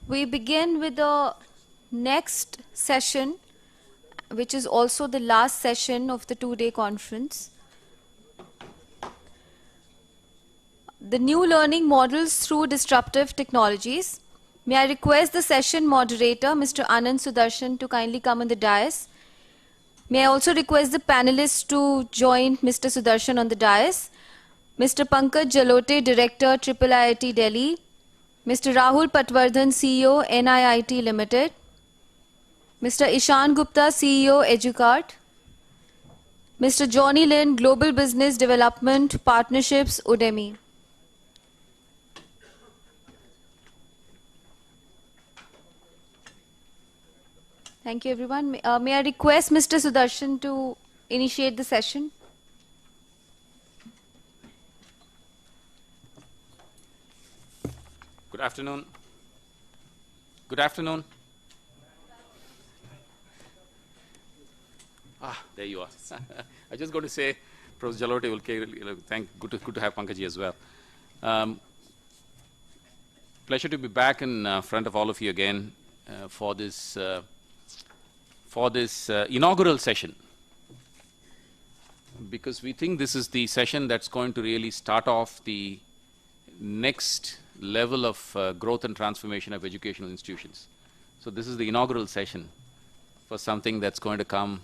We begin with the next session, which is also the last session of the two-day conference. The new learning models through disruptive technologies. May I request the session moderator, Mr. Anand Sudarshan, to kindly come on the dais. May I also request the panelists to join Mr. Sudarshan on the dais. Mr. Pankaj Jalote, Director, IIIT Delhi. Mr. Rahul Patwardhan, CEO, NIIT Limited. Mr. Ishan Gupta, CEO, Educart. Mr. Johnny Lin, Global Business Development Partnerships, Udemy. Thank you, everyone. May I request Mr. Sudarshan to initiate the session? Good afternoon. Good afternoon. There you are. I just got to say, Professor Jalote will good to have Pankaj as well. Pleasure to be back in front of all of you again for this inaugural session, because we think this is the session that's going to really start off the next level of growth and transformation of educational institutions. So this is the inaugural session for something that's going to come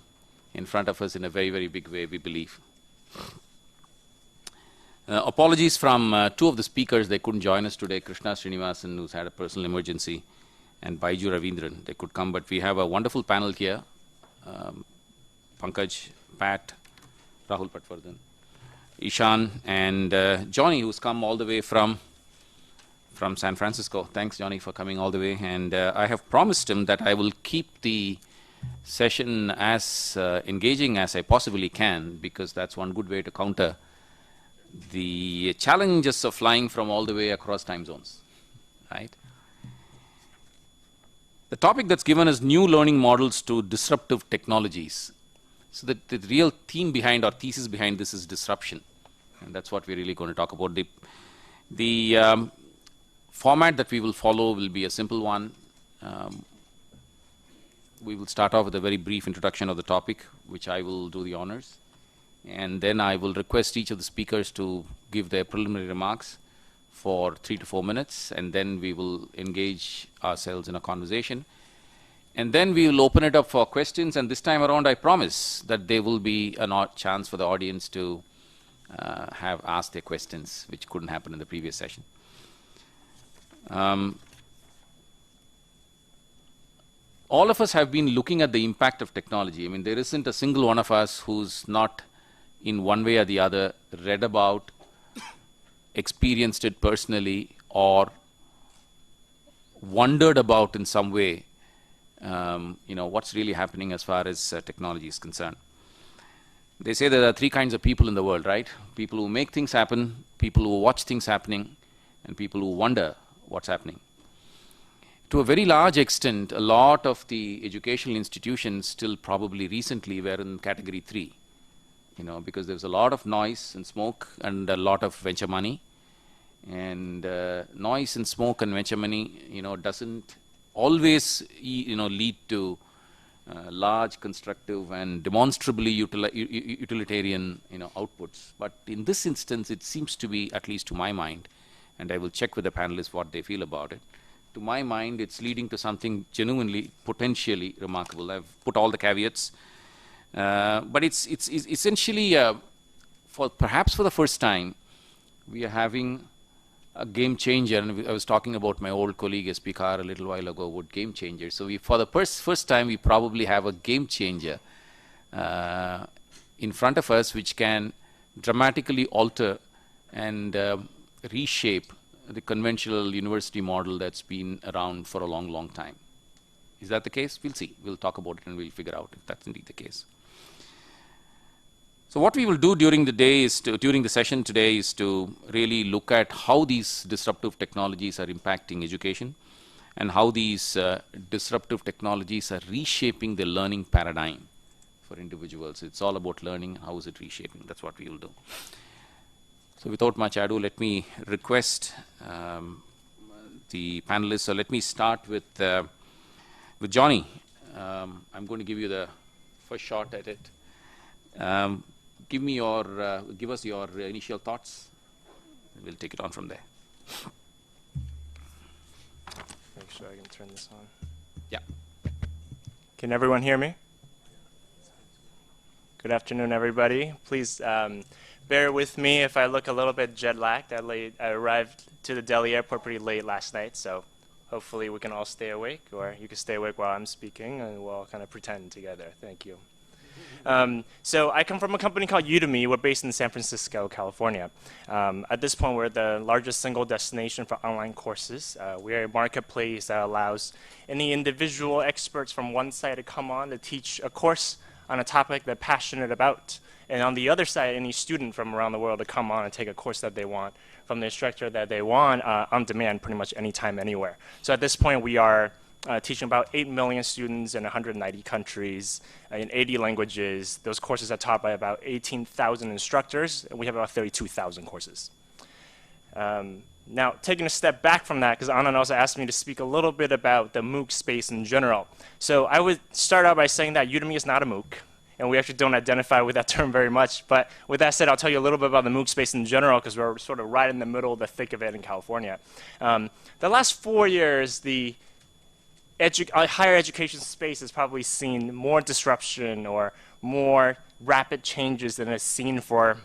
in front of us in a very, very big way, we believe. Apologies from two of the speakers. They couldn't join us today, Krishna Srinivasan, who's had a personal emergency, and Baiju Ravindran. They could come, but we have a wonderful panel here. Pankaj, Pat, Rahul Patwardhan, Ishan, and Johnny, who's come all the way from San Francisco. Thanks, Johnny, for coming all the way. And I have promised him that I will keep the session as engaging as I possibly can, because that's one good way to counter the challenges of flying from all the way across time zones, right? The topic that's given is new learning models to disruptive technologies. So the real theme behind, or thesis behind this, is disruption. And that's what we're really going to talk about. The format that we will follow will be a simple one. We will start off with a very brief introduction of the topic, which I will do the honors. And then I will request each of the speakers to give their preliminary remarks for 3 to 4 minutes, and then we will engage ourselves in a conversation. And then we will open it up for questions, and this time around I promise that there will be a chance for the audience to have asked their questions, which couldn't happen in the previous session. All of us have been looking at the impact of technology. I mean, there isn't a single one of us who's not, in one way or the other, read about, experienced it personally, or wondered about in some way, what's really happening as far as technology is concerned. They say there are 3 kinds of people in the world, right? People who make things happen, people who watch things happening, and people who wonder what's happening. To a very large extent, a lot of the educational institutions still probably recently were in category 3, because there's a lot of noise and smoke and a lot of venture money. And noise and smoke and venture money, doesn't always, lead to large, constructive, and demonstrably utilitarian, outputs. But in this instance, it seems to be, at least to my mind, and I will check with the panelists what they feel about it. To my mind, it's leading to something genuinely, potentially remarkable. I've put all the caveats, but it's essentially, perhaps for the first time, we are having a game changer. And I was talking about my old colleague SP Carr a little while ago about game changers. So for the first time, we probably have a game changer in front of us, which can dramatically alter and reshape the conventional university model that's been around for a long, long time. Is that the case? We'll see. We'll talk about it and we'll figure out if that's indeed the case. So what we will do during the session today is to really look at how these disruptive technologies are impacting education, and how these disruptive technologies are reshaping the learning paradigm for individuals. It's all about learning. How is it reshaping? That's what we will do. So without much ado, let me request the panelists. So let me start with Johnny. I'm going to give you the first shot at it. Give us your initial thoughts. We'll take it on from there. Make sure I can turn this on. Yeah. Can everyone hear me? Good afternoon, everybody. Please bear with me if I look a little bit jet lagged. I arrived to the Delhi airport pretty late last night, so hopefully we can all stay awake, or you can stay awake while I'm speaking, and we'll all kind of pretend together. Thank you. So I come from a company called Udemy. We're based in San Francisco, California. At this point, we're the largest single destination for online courses. We're a marketplace that allows any individual experts from one side to come on to teach a course on a topic they're passionate about. And on the other side, any student from around the world to come on and take a course that they want from the instructor that they want on demand pretty much anytime, anywhere. So at this point, we are teaching about 8 million students in 190 countries in 80 languages. Those courses are taught by about 18,000 instructors, and we have about 32,000 courses. Now, taking a step back from that, because Anand also asked me to speak a little bit about the MOOC space in general. So I would start out by saying that Udemy is not a MOOC, and we actually don't identify with that term very much. But with that said, I'll tell you a little bit about the MOOC space in general, because we're sort of right in the middle of the thick of it in California. The last 4 years, the higher education space has probably seen more disruption or more rapid changes than it's seen for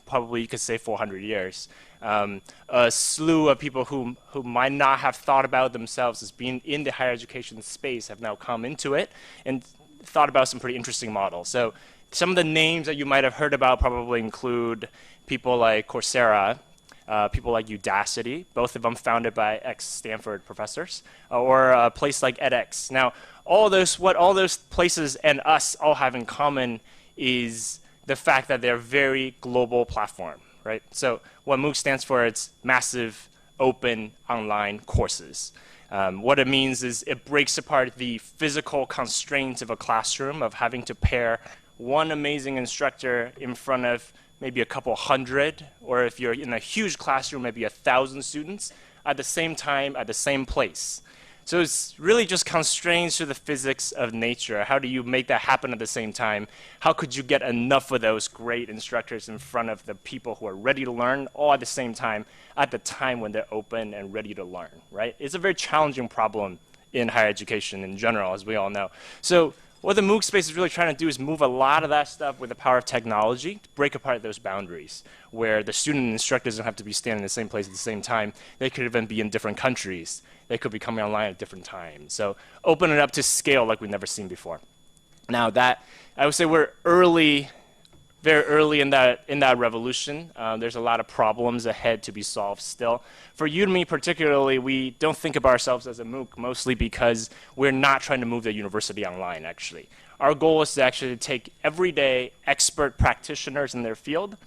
probably, you could say, 400 years. A slew of people who might not have thought about themselves as being in the higher education space have now come into it and thought about some pretty interesting models. So some of the names that you might have heard about probably include people like Coursera, people like Udacity, both of them founded by ex-Stanford professors, or a place like edX. Now, what all those places and us all have in common is the fact that they're very global platform, right? So what MOOC stands for, it's massive open online courses. What it means is it breaks apart the physical constraints of a classroom of having to pair one amazing instructor in front of maybe a couple hundred, or if you're in a huge classroom, maybe 1,000 students at the same time, at the same place. So it's really just constraints to the physics of nature. How do you make that happen at the same time? How could you get enough of those great instructors in front of the people who are ready to learn all at the same time, at the time when they're open and ready to learn, right? It's a very challenging problem in higher education in general, as we all know. So what the MOOC space is really trying to do is move a lot of that stuff with the power of technology to break apart those boundaries, where the student and instructors don't have to be standing in the same place at the same time. They could even be in different countries. They could be coming online at different times. So open it up to scale like we've never seen before. Now that, I would say we're early, very early in that revolution. There's a lot of problems ahead to be solved still. For Udemy particularly, we don't think of ourselves as a MOOC, mostly because we're not trying to move the university online, actually. Our goal is to actually take everyday expert practitioners in their field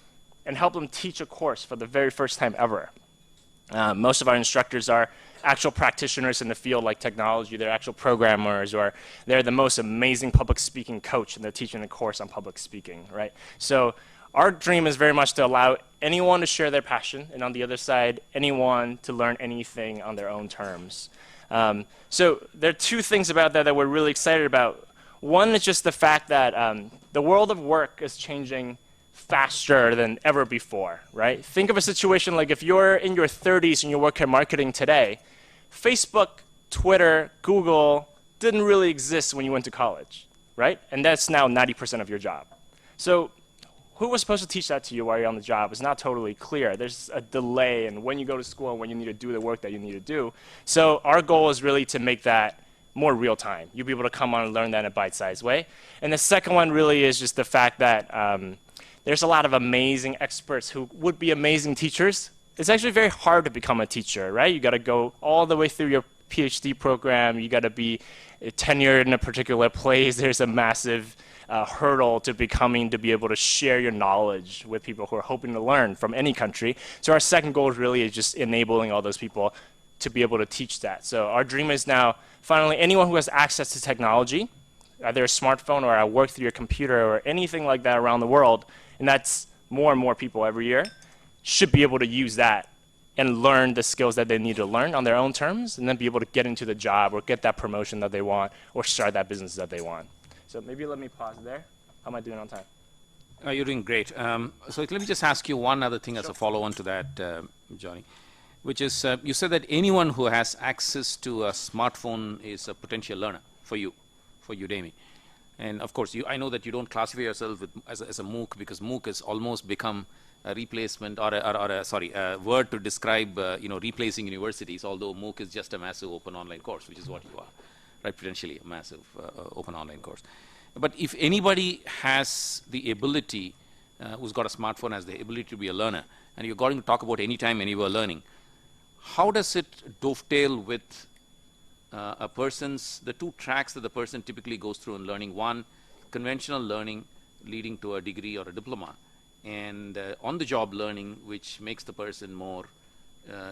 and help them teach a course for the very first time ever. Most of our instructors are actual practitioners in the field like technology. They're actual programmers, or they're the most amazing public speaking coach and they're teaching a course on public speaking, right? So our dream is very much to allow anyone to share their passion, and on the other side, anyone to learn anything on their own terms. So there are two things about that we're really excited about. One is just the fact that the world of work is changing faster than ever before, right? Think of a situation like if you're in your 30s and you work in marketing today, Facebook, Twitter, Google didn't really exist when you went to college, right? And that's now 90% of your job. So who was supposed to teach that to you while you're on the job? It's not totally clear. There's a delay in when you go to school and when you need to do the work that you need to do. So our goal is really to make that more real time. You'll be able to come on and learn that in a bite-sized way. And the second one really is just the fact that there's a lot of amazing experts who would be amazing teachers. It's actually very hard to become a teacher, right? You got to go all the way through your PhD program. You got to be tenured in a particular place. There's a massive hurdle to be able to share your knowledge with people who are hoping to learn from any country. So our second goal really is just enabling all those people to be able to teach that. So our dream is now, finally, anyone who has access to technology, either a smartphone or at work through your computer or anything like that around the world, and that's more and more people every year, should be able to use that and learn the skills that they need to learn on their own terms, and then be able to get into the job or get that promotion that they want or start that business that they want. So maybe let me pause there. How am I doing on time? You're doing great. So let me just ask you one other thing as a follow-on to that, Johnny, which is you said that anyone who has access to a smartphone is a potential learner for you, for Udemy. And of course, I know that you don't classify yourself as a MOOC, because MOOC has almost become a replacement or a word to describe replacing universities, although MOOC is just a massive open online course, which is what you are, right? Potentially a massive open online course. But if anybody has the ability, who's got a smartphone, has the ability to be a learner, and you're going to talk about anytime, anywhere learning, how does it dovetail with the two tracks that the person typically goes through in learning? One, conventional learning leading to a degree or a diploma, and on-the-job learning, which makes the person more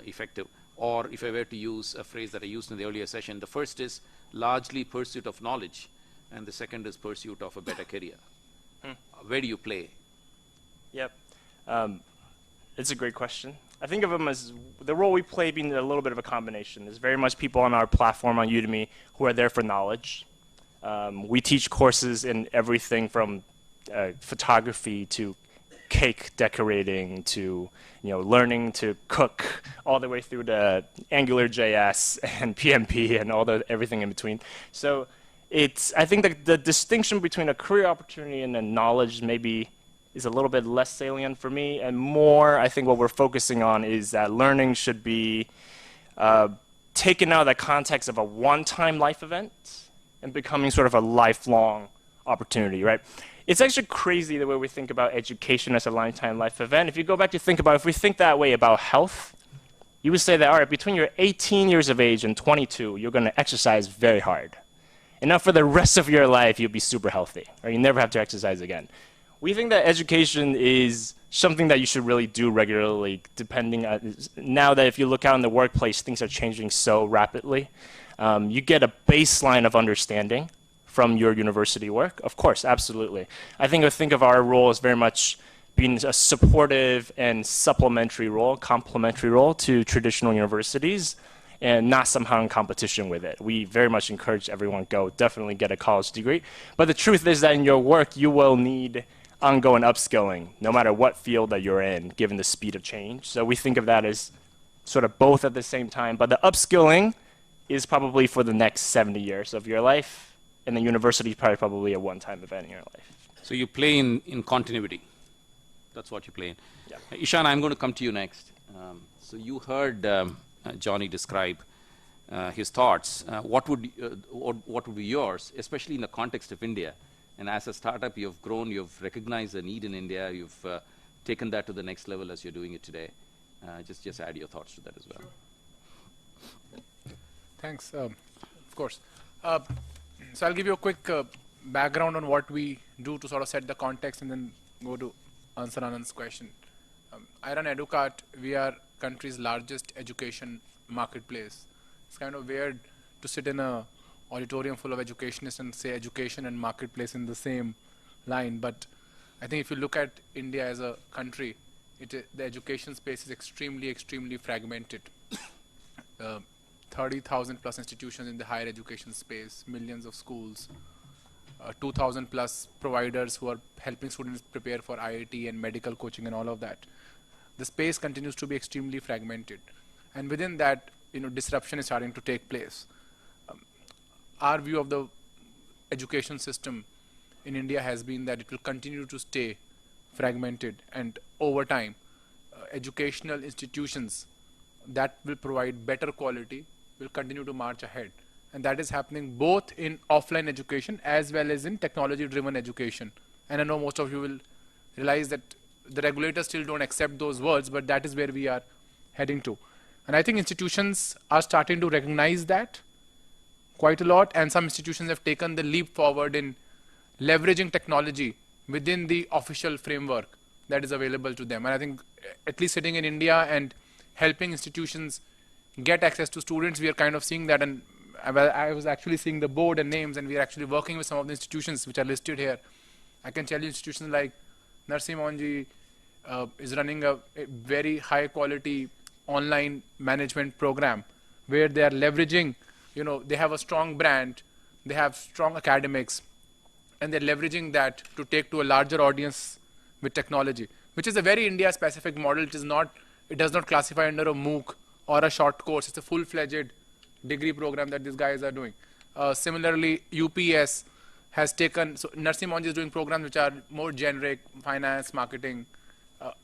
effective. Or if I were to use a phrase that I used in the earlier session, the first is largely pursuit of knowledge, and the second is pursuit of a better career. Where do you play? Yep. It's a great question. I think of them as the role we play being a little bit of a combination. There's very much people on our platform on Udemy who are there for knowledge. We teach courses in everything from photography to cake decorating to learning to cook, all the way through to AngularJS and PMP and everything in between. So I think that the distinction between a career opportunity and a knowledge maybe is a little bit less salient for me, and more I think what we're focusing on is that learning should be taken out of the context of a one-time life event and becoming sort of a lifelong opportunity, right? It's actually crazy the way we think about education as a lifetime life event. If you go back to think about, if we think that way about health, you would say that, all right, between your 18 years of age and 22, you're going to exercise very hard. And now for the rest of your life, you'll be super healthy, or you never have to exercise again. We think that education is something that you should really do regularly, depending on, now that if you look out in the workplace, things are changing so rapidly. You get a baseline of understanding from your university work. Of course, absolutely. I think of our role as very much being a supportive and supplementary role, complementary role to traditional universities, and not somehow in competition with it. We very much encourage everyone go definitely get a college degree. But the truth is that in your work, you will need ongoing upskilling, no matter what field that you're in, given the speed of change. So we think of that as sort of both at the same time. But the upskilling is probably for the next 70 years of your life, and the university is probably a one-time event in your life. So you play in continuity. That's what you play in. Yeah. Ishan, I'm going to come to you next. So you heard Johnny describe his thoughts. What would be yours, especially in the context of India? And as a startup, you've grown, you've recognized the need in India, you've taken that to the next level as you're doing it today. Just add your thoughts to that as well. Sure. Thanks. Of course. So I'll give you a quick background on what we do to sort of set the context and then go to answer Anand's question. I run Educart. We are country's largest education marketplace. It's kind of weird to sit in a auditorium full of educationists and say education and marketplace in the same line. But I think if you look at India as a country, the education space is extremely, extremely fragmented. 30,000 plus institutions in the higher education space, millions of schools, 2,000 plus providers who are helping students prepare for IIT and medical coaching and all of that. The space continues to be extremely fragmented. And within that, disruption is starting to take place. Our view of the education system in India has been that it will continue to stay fragmented, and over time, educational institutions that will provide better quality will continue to march ahead. And that is happening both in offline education as well as in technology-driven education. And I know most of you will realize that the regulators still don't accept those words, but that is where we are heading to. And I think institutions are starting to recognize that quite a lot, and some institutions have taken the leap forward in leveraging technology within the official framework that is available to them. And I think at least sitting in India and helping institutions get access to students, we are kind of seeing that. And I was actually seeing the board and names, and we are actually working with some of the institutions which are listed here. I can tell you institutions like Narsimhanji is running a very high quality online management program where they are leveraging, they have a strong brand, they have strong academics, and they're leveraging that to take to a larger audience with technology, which is a very India-specific model. It does not classify under a MOOC or a short course. It's a full-fledged degree program that these guys are doing. Similarly, UPS has taken, so Narsi Monji is doing programs which are more generic, finance, marketing.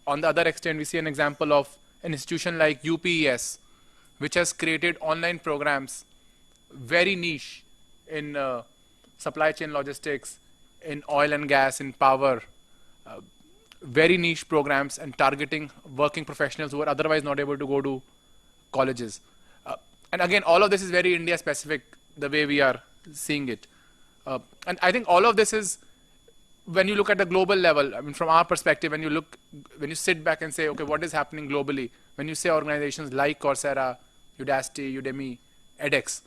On the other extent, we see an example of an institution like UPES, which has created online programs, very niche in supply chain logistics, in oil and gas, in power, very niche programs and targeting working professionals who are otherwise not able to go to colleges. And again, all of this is very India specific, the way we are seeing it. And I think all of this is, when you look at the global level, I mean, from our perspective, when you sit back and say, okay, what is happening globally? When you say organizations like Coursera, Udacity, Udemy, edX,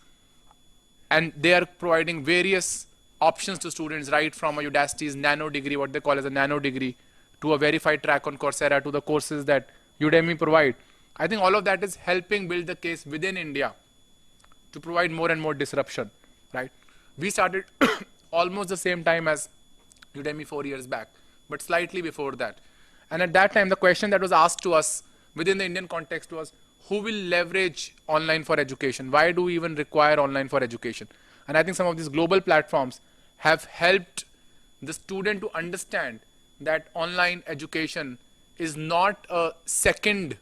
and they are providing various options to students, right from a Udacity's nano degree, what they call as a nano degree, to a verified track on Coursera, to the courses that Udemy provide. I think all of that is helping build the case within India to provide more and more disruption, right? We started almost the same time as Udemy 4 years back, but slightly before that. And at that time, the question that was asked to us within the Indian context was, who will leverage online for education? Why do we even require online for education? And I think some of these global platforms have helped the student to understand that online education is not a second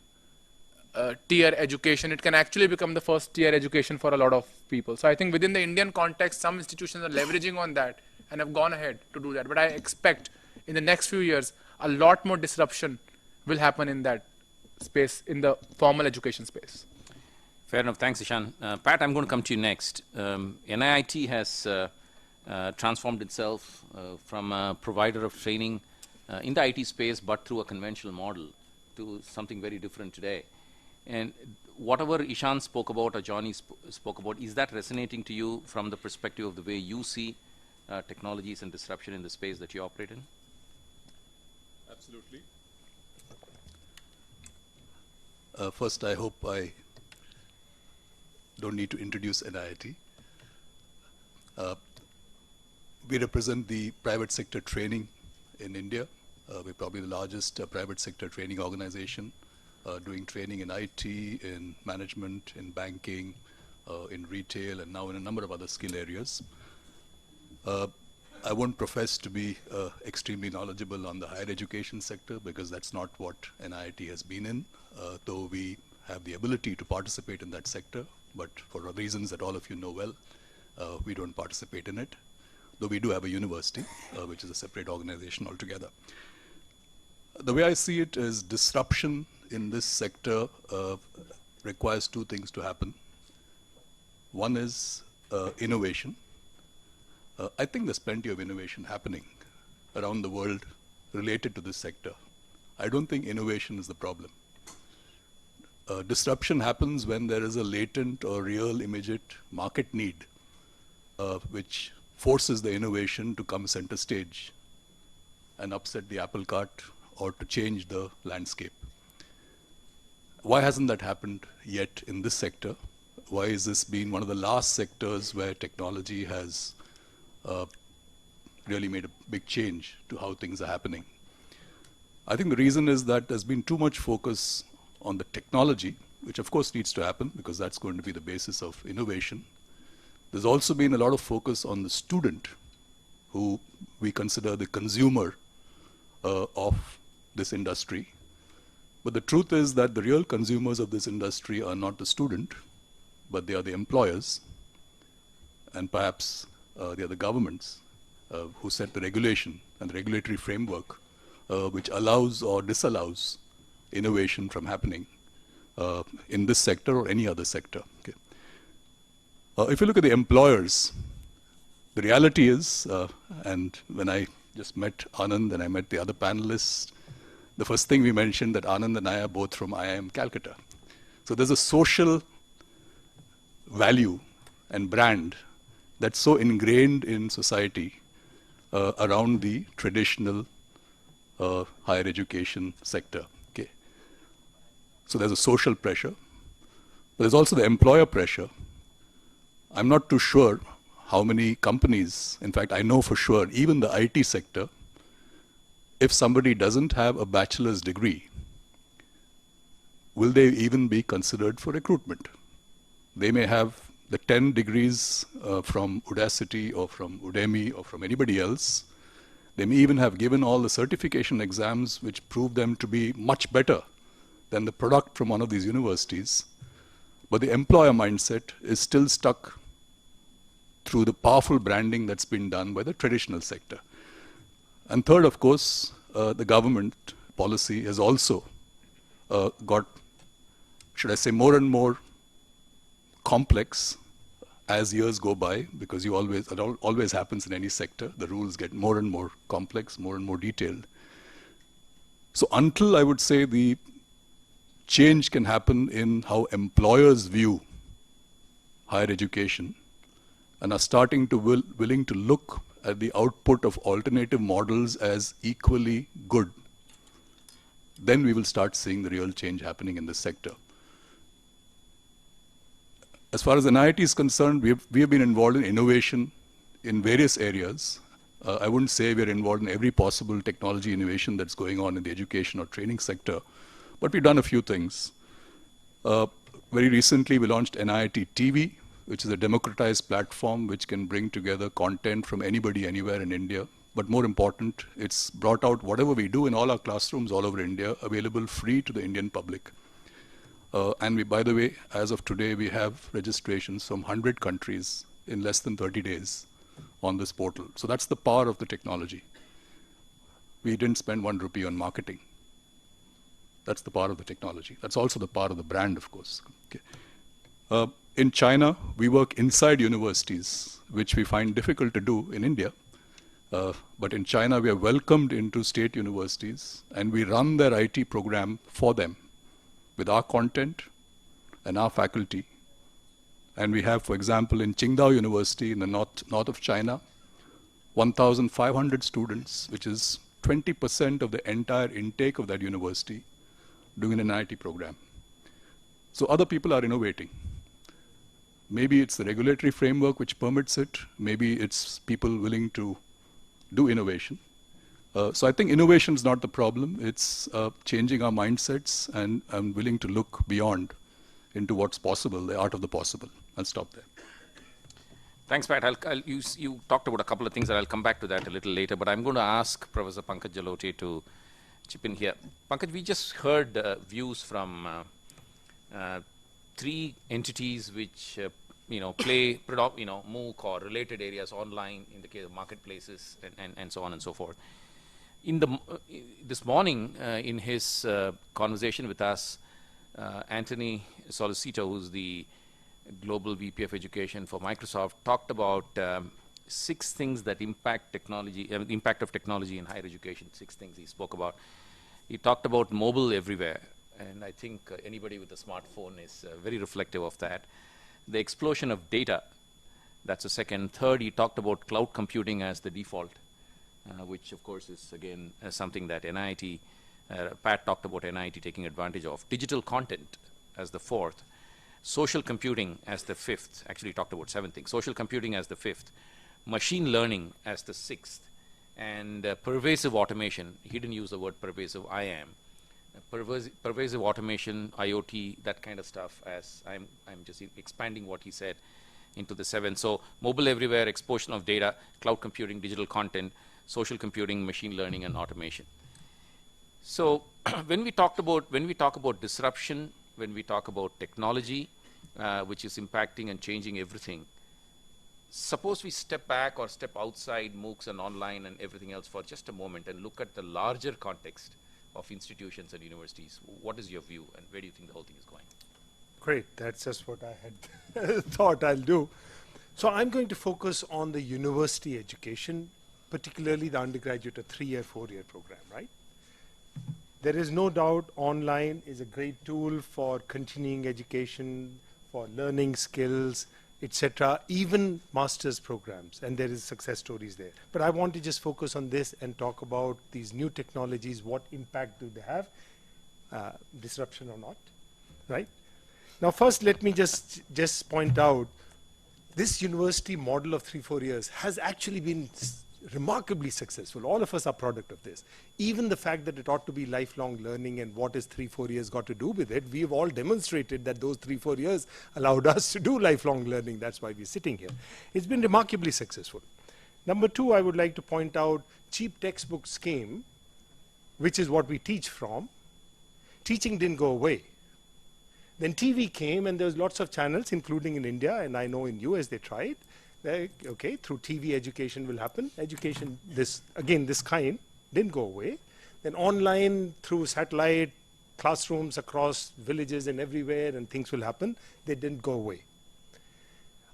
tier education. It can actually become the first tier education for a lot of people. So I think within the Indian context, some institutions are leveraging on that and have gone ahead to do that. But I expect in the next few years, a lot more disruption will happen in that space, in the formal education space. Fair enough. Thanks, Ishan. Pat, I'm going to come to you next. NIIT has transformed itself from a provider of training in the IT space, but through a conventional model, to something very different today. And whatever Ishan spoke about or Johnny spoke about, is that resonating to you from the perspective of the way you see technologies and disruption in the space that you operate in? Absolutely. First, I hope I don't need to introduce NIIT. We represent the private sector training in India. We're probably the largest private sector training organization, doing training in IT, in management, in banking, in retail, and now in a number of other skill areas. I won't profess to be extremely knowledgeable on the higher education sector, because that's not what NIIT has been in, though we have the ability to participate in that sector, but for reasons that all of you know well, we don't participate in it, though we do have a university, which is a separate organization altogether. The way I see it is, disruption in this sector requires two things to happen. One is innovation. I think there's plenty of innovation happening around the world related to this sector. I don't think innovation is the problem. Disruption happens when there is a latent or real immediate market need, which forces the innovation to come center stage and upset the apple cart or to change the landscape. Why hasn't that happened yet in this sector? Why has this been one of the last sectors where technology has really made a big change to how things are happening? I think the reason is that there's been too much focus on the technology, which of course needs to happen because that's going to be the basis of innovation. There's also been a lot of focus on the student, who we consider the consumer of this industry. But the truth is that the real consumers of this industry are not the student, but they are the employers, and perhaps they are the governments who set the regulation and the regulatory framework which allows or disallows innovation from happening in this sector or any other sector. Okay. If you look at the employers, the reality is, and when I just met Anand and I met the other panelists, the first thing we mentioned that Anand and I are both from IIM Calcutta. So there's a social value and brand that's so ingrained in society around the traditional higher education sector. Okay. So there's a social pressure, but there's also the employer pressure. I'm not too sure how many companies, in fact, I know for sure, even the IT sector, if somebody doesn't have a bachelor's degree, will they even be considered for recruitment? They may have the 10 degrees from Udacity or from Udemy or from anybody else. They may even have given all the certification exams which prove them to be much better than the product from one of these universities. But the employer mindset is still stuck through the powerful branding that's been done by the traditional sector. And third, of course, the government policy has also got, should I say, more and more complex as years go by, because it always happens in any sector. The rules get more and more complex, more and more detailed. So until, I would say, the change can happen in how employers view higher education and are starting to willing to look at the output of alternative models as equally good, then we will start seeing the real change happening in this sector. As far as NIT is concerned, we have been involved in innovation in various areas. I wouldn't say we are involved in every possible technology innovation that's going on in the education or training sector, but we've done a few things. Very recently, we launched NIT TV, which is a democratized platform which can bring together content from anybody, anywhere in India. But more important, it's brought out whatever we do in all our classrooms all over India, available free to the Indian public. And we, by the way, as of today, we have registrations from 100 countries in less than 30 days on this portal. So that's the power of the technology. We didn't spend 1 rupee on marketing. That's the power of the technology. That's also the power of the brand, of course. Okay. In China, we work inside universities, which we find difficult to do in India. But in China, we are welcomed into state universities, and we run their IT program for them with our content and our faculty. And we have, for example, in Qingdao University in the north of China, 1,500 students, which is 20% of the entire intake of that university, doing an NIT program. So other people are innovating. Maybe it's the regulatory framework which permits it. Maybe it's people willing to do innovation. So I think innovation is not the problem. It's changing our mindsets and willing to look beyond into what's possible, the art of the possible. I'll stop there. Thanks, Pat. You talked about a couple of things, and I'll come back to that a little later, but I'm going to ask Professor Pankaj Jalote to chip in here. Pankaj, we just heard views from 3 entities which play MOOC or related areas online in the case of marketplaces and so on and so forth. This morning, in his conversation with us, Anthony Solicito, who's the Global VP of Education for Microsoft, talked about 6 things that impact technology, the impact of technology in higher education. 6 things he spoke about. He talked about mobile everywhere, and I think anybody with a smartphone is very reflective of that. The explosion of data, that's the second. Third, he talked about cloud computing as the default, which of course is again something that NIT, Pat talked about NIT taking advantage of. Digital content as the 4th. Social computing as the 5th. Actually, he talked about 7 things. Social computing as the 5th. Machine learning as the 6th. And pervasive automation. He didn't use the word pervasive, I am. Pervasive automation, IoT, that kind of stuff, as I'm just expanding what he said into the 7. So mobile everywhere, explosion of data, cloud computing, digital content, social computing, machine learning, and automation. So when we talk about disruption, when we talk about technology, which is impacting and changing everything, suppose we step back or step outside MOOCs and online and everything else for just a moment and look at the larger context of institutions and universities. What is your view, and where do you think the whole thing is going? Great, that's just what I had thought I'll do. So I'm going to focus on the university education, particularly the undergraduate or 3-year, 4-year program, right? There is no doubt online is a great tool for continuing education, for learning skills, etc., even master's programs, and there is success stories there. But I want to just focus on this and talk about these new technologies, what impact do they have, disruption or not. right? Now, first, let me just point out this university model of 3-4 years has actually been remarkably successful. All of us are product of this. Even the fact that it ought to be lifelong learning and what is 3-4 years got to do with it, we've all demonstrated that those 3-4 years allowed us to do lifelong learning. That's why we're sitting here. It's been remarkably successful. Number two, I would like to point out cheap textbooks came, which is what we teach from. Teaching didn't go away. Then TV came and there was lots of channels, including in India, and I know in US they tried. Okay, through TV education will happen. Education, this kind, didn't go away. Then online, through satellite, classrooms across villages and everywhere, and things will happen. They didn't go away.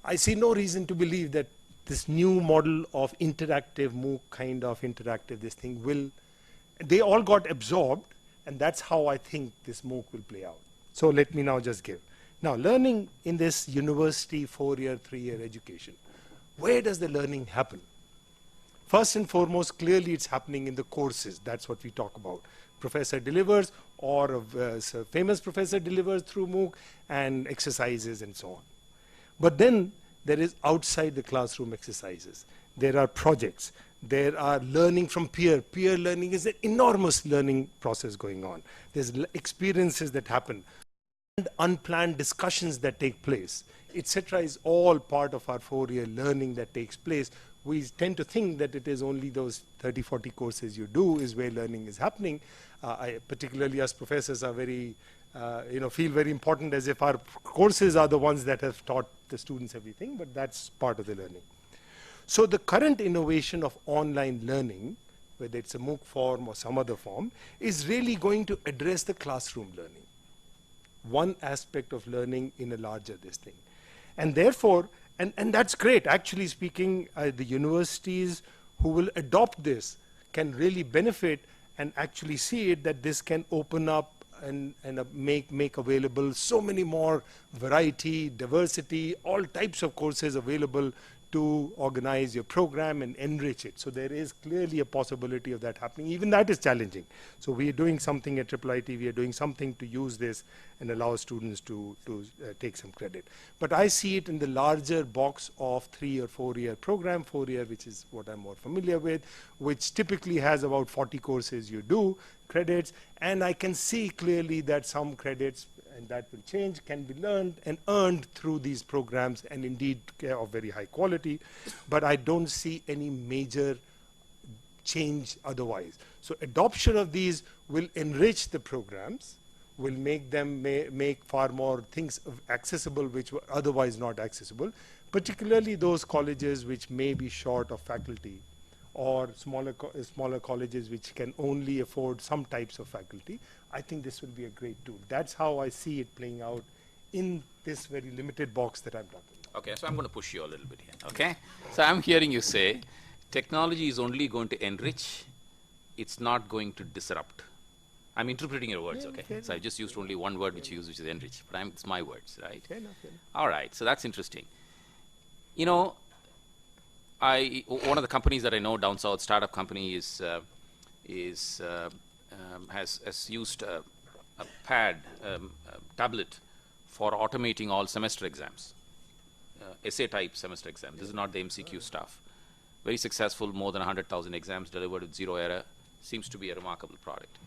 I see no reason to believe that this new model of interactive, MOOC kind of interactive, this thing will, they all got absorbed, and that's how I think this MOOC will play out. So let me now just give. Now, learning in this university 4-year, 3-year education, where does the learning happen? First and foremost, clearly it's happening in the courses. That's what we talk about. Professor delivers, or a famous professor delivers through MOOC, and exercises and so on. But then there is outside the classroom exercises. There are projects. There are learning from peer. Peer learning is an enormous learning process going on. There's experiences that happen, and unplanned discussions that take place, etc. is all part of our 4-year learning that takes place. We tend to think that it is only those 30, 40 courses you do is where learning is happening. Particularly us professors are very, feel very important, as if our courses are the ones that have taught the students everything, but that's part of the learning. So the current innovation of online learning, whether it's a MOOC form or some other form, is really going to address the classroom learning. One aspect of learning in a larger this thing. And therefore, and that's great. Actually speaking, the universities who will adopt this can really benefit and actually see it that this can open up and make available so many more variety, diversity, all types of courses available to organize your program and enrich it. So there is clearly a possibility of that happening. Even that is challenging. So we are doing something at IIIT. We are doing something to use this and allow students to take some credit. But I see it in the larger box of 3 or 4-year program, 4-year, which is what I'm more familiar with, which typically has about 40 courses you do, credits, and I can see clearly that some credits, and that will change, can be learned and earned through these programs, and indeed of very high quality. But I don't see any major change otherwise. So adoption of these will enrich the programs, will make them make far more things accessible which were otherwise not accessible, particularly those colleges which may be short of faculty, or smaller colleges which can only afford some types of faculty. I think this will be a great tool. That's how I see it playing out in this very limited box that I'm talking about. Okay, so I'm going to push you a little bit here, okay? So I'm hearing you say technology is only going to enrich, it's not going to disrupt. I'm interpreting your words, okay? So I just used only one word which you use, which is enrich, but it's my words, right? Fair enough, fair enough. All right, so that's interesting. You know, one of the companies that I know down south, startup company, has used a tablet for automating all semester exams, essay type semester exams. This is not the MCQ stuff. Very successful, more than 100,000 exams delivered with 0 error. Seems to be a remarkable product.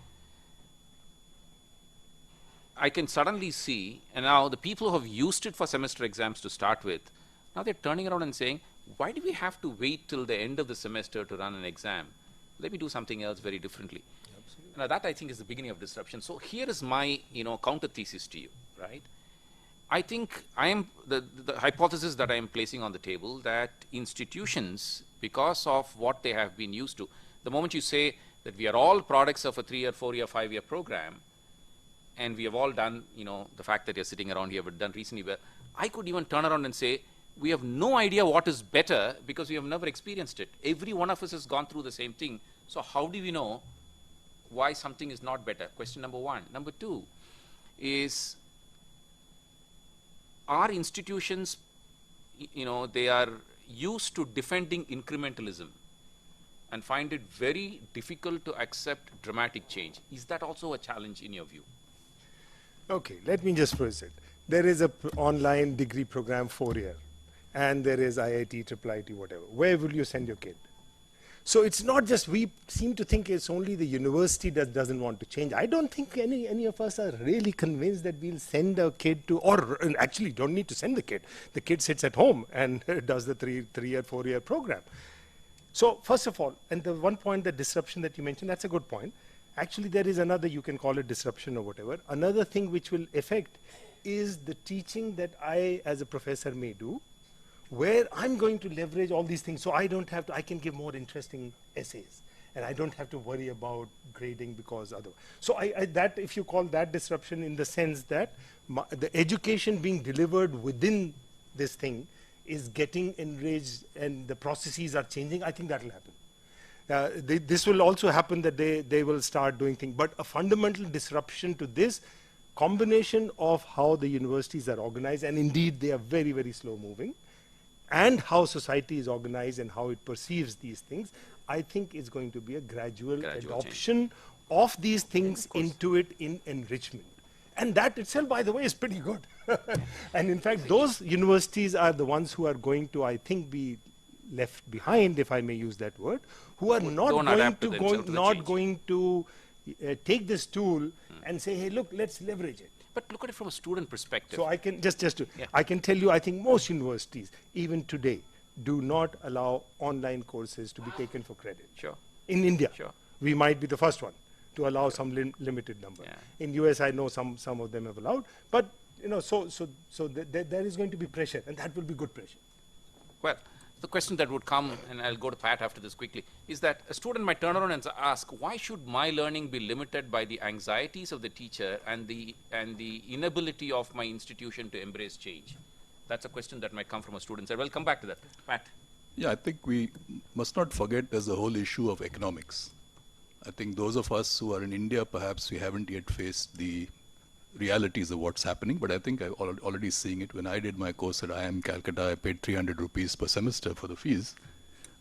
I can suddenly see, and now the people who have used it for semester exams to start with, now they're turning around and saying, why do we have to wait till the end of the semester to run an exam? Let me do something else very differently. Absolutely. Now that I think is the beginning of disruption. So here is my counter thesis to you, right? I think I am the hypothesis that I am placing on the table that institutions, because of what they have been used to, the moment you say that we are all products of a 3-year, 4-year, 5-year program, and we have all done, the fact that you're sitting around here, but done recently well, I could even turn around and say, we have no idea what is better because we have never experienced it. Every one of us has gone through the same thing. So how do we know why something is not better? Question number one. Number two is, our institutions, they are used to defending incrementalism and find it very difficult to accept dramatic change. Is that also a challenge in your view? Okay, let me just phrase it. There is a online degree program 4-year, and there is IIT, IIIT, whatever. Where will you send your kid? So it's not just, we seem to think it's only the university that doesn't want to change. I don't think any of us are really convinced that we'll send a kid to, or actually don't need to send the kid. The kid sits at home and does the 3-year, 4-year program. So first of all, and the one point, the disruption that you mentioned, that's a good point. Actually, there is another, you can call it disruption or whatever. Another thing which will affect is the teaching that I, as a professor, may do, where I'm going to leverage all these things, so I don't have to, I can give more interesting essays, and I don't have to worry about grading because otherwise. So that, if you call that disruption, in the sense that the education being delivered within this thing is getting enriched and the processes are changing, I think that will happen. This will also happen, that they will start doing things, but a fundamental disruption to this combination of how the universities are organized, and indeed they are very, very slow moving, and how society is organized and how it perceives these things, I think is going to be a gradual adoption of these things into it in enrichment. And that itself, by the way, is pretty good. And in fact, those universities are the ones who are going to, I think, be left behind, if I may use that word, who are not going to take this tool and say, hey, look, let's leverage it. But look at it from a student perspective. So I can I can tell you, I think most universities, even today, do not allow online courses to be taken for credit. Sure. In India, Sure. we might be the first one to allow some limited number. Yeah. In US, I know some of them have allowed, but so there is going to be pressure, and that will be good pressure. Well, the question that would come, and I'll go to Pat after this quickly, is that a student might turn around and ask, why should my learning be limited by the anxieties of the teacher and the inability of my institution to embrace change? That's a question that might come from a student. So we'll come back to that. Pat. Yeah, I think we must not forget there's the whole issue of economics. I think those of us who are in India, perhaps we haven't yet faced the realities of what's happening, but I think I'm already seeing it. When I did my course at IIM Calcutta, I paid 300 rupees per semester for the fees.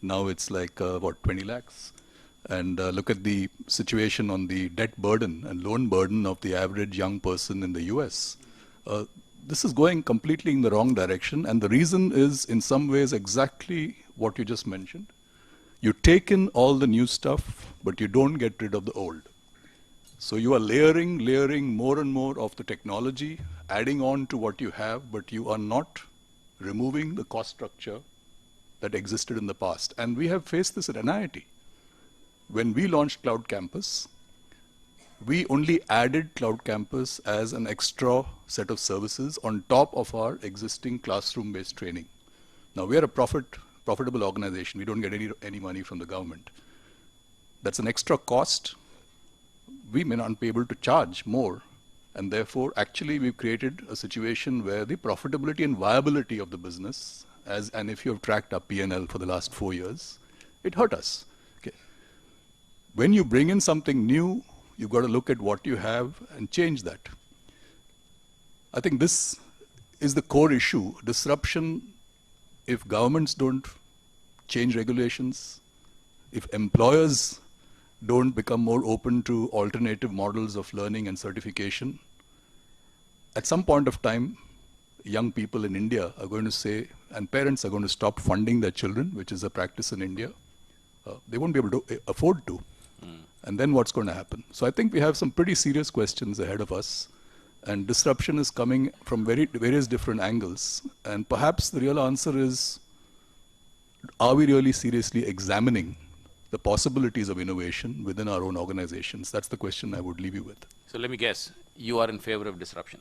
Now it's like, 20 lakhs. And look at the situation on the debt burden and loan burden of the average young person in the US. This is going completely in the wrong direction, and the reason is in some ways exactly what you just mentioned. You take in all the new stuff, but you don't get rid of the old. So you are layering more and more of the technology, adding on to what you have, but you are not removing the cost structure that existed in the past. And we have faced this at NIT. When we launched Cloud Campus, we only added Cloud Campus as an extra set of services on top of our existing classroom-based training. Now, we are a profitable organization. We don't get any money from the government. That's an extra cost. We may not be able to charge more, and therefore actually we've created a situation where the profitability and viability of the business, and if you have tracked our P&L for the last 4 years, it hurt us. Okay. When you bring in something new, you've got to look at what you have and change that. I think this is the core issue. Disruption, if governments don't change regulations, if employers don't become more open to alternative models of learning and certification, at some point of time, young people in India are going to say, and parents are going to stop funding their children, which is a practice in India. They won't be able to afford to. And then what's going to happen? So I think we have some pretty serious questions ahead of us, and disruption is coming from various different angles. And perhaps the real answer is, are we really seriously examining the possibilities of innovation within our own organizations? That's the question I would leave you with. So let me guess, you are in favor of disruption?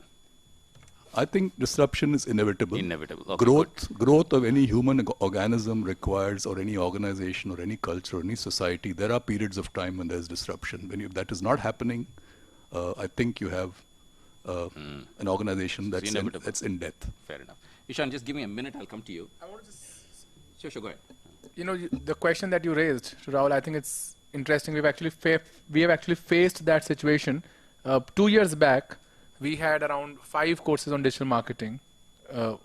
I think disruption is inevitable. Inevitable. Okay, growth of any human organism requires, or any organization or any culture or any society, there are periods of time when there's disruption. When that is not happening, I think you have an organization that's in death. Fair enough. Ishan, just give me a minute, I'll come to you. I want to just... Sure, go ahead. The question that you raised, Rahul, I think it's interesting. We have actually faced that situation. 2 years back, we had around 5 courses on digital marketing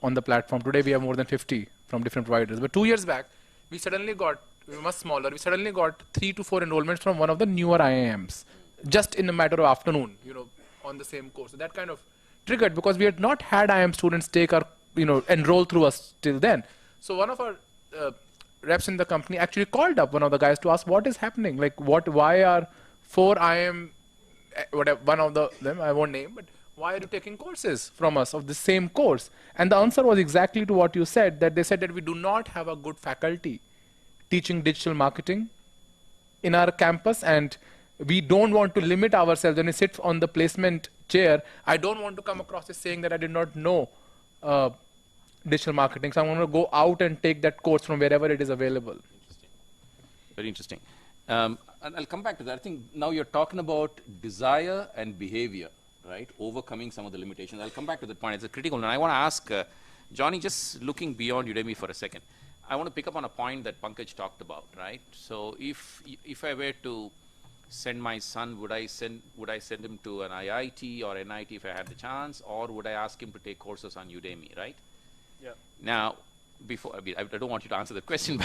on the platform. Today, we have more than 50 from different providers. But 2 years back, we were much smaller. We suddenly got 3 to 4 enrollments from one of the newer IIMs, just in a matter of afternoon, on the same course. So that kind of triggered because we had not had IIM students take our, enroll through us till then. So one of our reps in the company actually called up one of the guys to ask what is happening, like why are 4 IIM, whatever, one of them, I won't name, but why are you taking courses from us of the same course? And the answer was exactly to what you said, that they said that we do not have a good faculty teaching digital marketing in our campus, and we don't want to limit ourselves. When we sit on the placement chair, I don't want to come across as saying that I did not know digital marketing, so I'm going to go out and take that course from wherever it is available. Interesting. Very interesting. And I'll come back to that. I think now you're talking about desire and behavior, right? Overcoming some of the limitations. I'll come back to that point. It's a critical one. I want to ask Johnny, just looking beyond Udemy for a second, I want to pick up on a point that Pankaj talked about, right? So if I were to send my son, would I send him to an IIT or NIT if I had the chance, or would I ask him to take courses on Udemy, right? Yeah. Now, I don't want you to answer the question,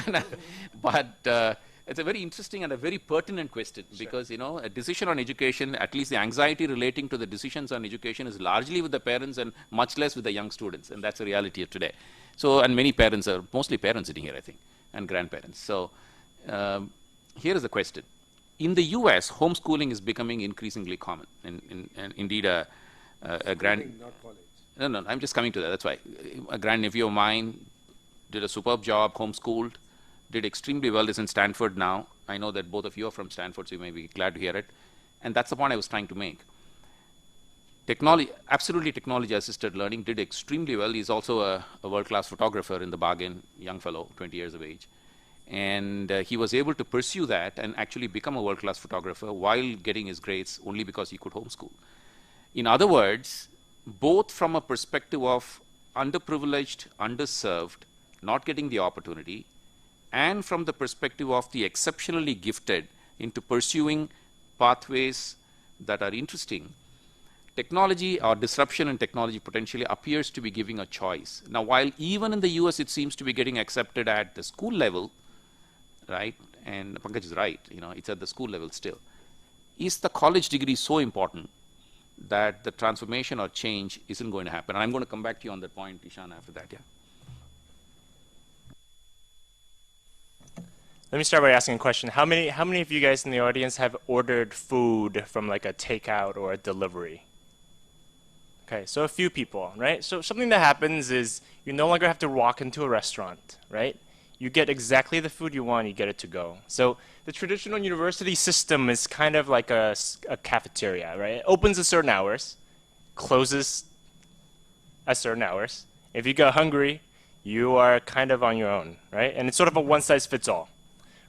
but it's a very interesting and a very pertinent question, because a decision on education, at least the anxiety relating to the decisions on education, is largely with the parents and much less with the young students, and that's the reality of today. So, and many parents are mostly parents sitting here, I think, and grandparents. So, here is the question. In the US, homeschooling is becoming increasingly common, and indeed a grand... Not college. No, I'm just coming to that. That's why. A grandnephew of mine did a superb job, homeschooled, did extremely well. Is in Stanford now. I know that both of you are from Stanford, so you may be glad to hear it. And that's the point I was trying to make. Technology, absolutely technology-assisted learning, did extremely well. He's also a world-class photographer in the bargain, young fellow, 20 years of age. And he was able to pursue that and actually become a world-class photographer while getting his grades only because he could homeschool. In other words, both from a perspective of underprivileged, underserved, not getting the opportunity, and from the perspective of the exceptionally gifted into pursuing pathways that are interesting, technology or disruption in technology potentially appears to be giving a choice. Now, while even in the US it seems to be getting accepted at the school level, right, and Pankaj is right, it's at the school level still, is the college degree so important that the transformation or change isn't going to happen? And I'm going to come back to you on that point, Ishan, after that, yeah. Let me start by asking a question. How many of you guys in the audience have ordered food from like a takeout or a delivery? Okay, so a few people, right? So something that happens is you no longer have to walk into a restaurant, right? You get exactly the food you want, you get it to go. So the traditional university system is kind of like a cafeteria, right? It opens at certain hours, closes at certain hours. If you get hungry, you are kind of on your own, right? And it's sort of a one-size-fits-all,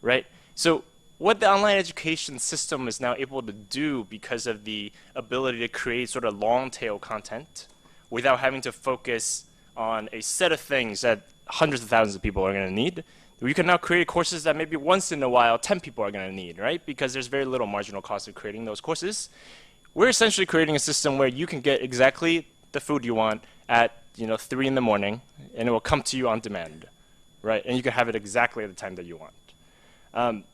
right? So what the online education system is now able to do because of the ability to create sort of long-tail content without having to focus on a set of things that hundreds of thousands of people are going to need, we can now create courses that maybe once in a while 10 people are going to need, right? Because there's very little marginal cost of creating those courses. We're essentially creating a system where you can get exactly the food you want at 3 in the morning, and it will come to you on demand, right? And you can have it exactly at the time that you want.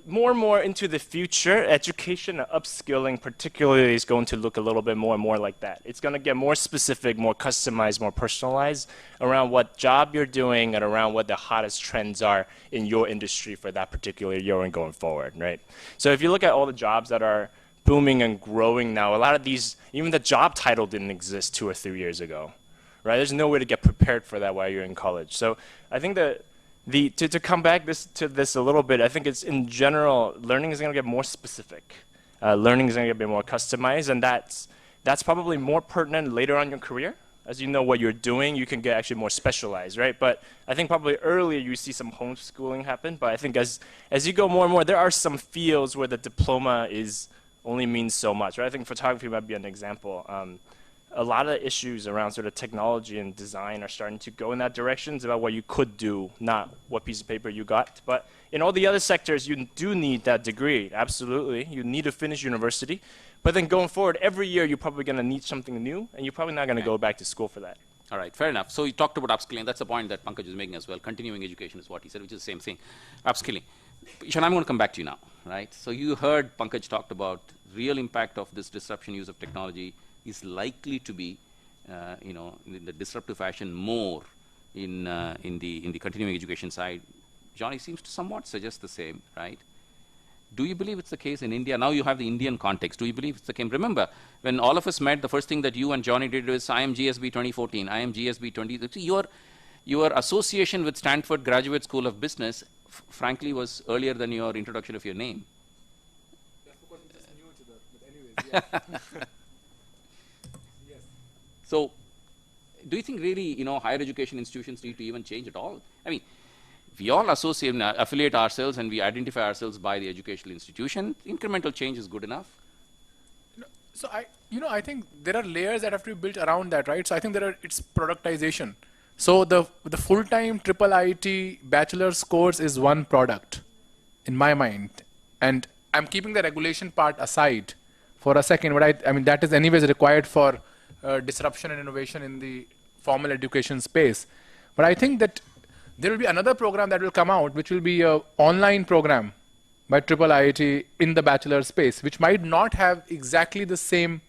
More and more into the future, education and upskilling particularly is going to look a little bit more and more like that. It's going to get more specific, more customized, more personalized around what job you're doing and around what the hottest trends are in your industry for that particular year and going forward, right? So if you look at all the jobs that are booming and growing now, a lot of these, even the job title didn't exist 2 or 3 years ago, right? There's no way to get prepared for that while you're in college. So I think that to come back to this a little bit, I think it's in general, learning is going to get more specific. Learning is going to get a bit more customized, and that's probably more pertinent later on in your career. As you know what you're doing, you can get actually more specialized, right? But I think probably earlier you see some homeschooling happen, but I think as you go more and more, there are some fields where the diploma only means so much, right? I think photography might be an example. A lot of issues around sort of technology and design are starting to go in that direction. It's about what you could do, not what piece of paper you got. But in all the other sectors, you do need that degree, absolutely. You need to finish university. But then going forward, every year you're probably going to need something new, and you're probably not going to go back to school for that. All right, fair enough. So you talked about upskilling. That's the point that Pankaj is making as well. Continuing education is what he said, which is the same thing. Upskilling. Ishan, I'm going to come back to you now, right? So you heard Pankaj talked about real impact of this disruption use of technology is likely to be in the disruptive fashion more in the continuing education side. Johnny seems to somewhat suggest the same, right? Do you believe it's the case in India? Now you have the Indian context. Do you believe it's the case? Remember, when all of us met, the first thing that you and Johnny did was, I am GSB 2014, I am GSB 20. Your association with Stanford Graduate School of Business, frankly, was earlier than your introduction of your name. That's because we just knew each other. But anyways, yes. Yes. So, do you think really, higher education institutions need to even change at all? I mean, we all affiliate ourselves and we identify ourselves by the educational institution. Incremental change is good enough. So I think there are layers that have to be built around that, right? So I think it's productization. So the full-time triple IIT bachelor's course is one product, in my mind, and I'm keeping the regulation part aside for a second. But I mean that is anyways required for disruption and innovation in the formal education space. But I think that there will be another program that will come out, which will be an online program by triple IIT in the bachelor space, which might not have exactly the same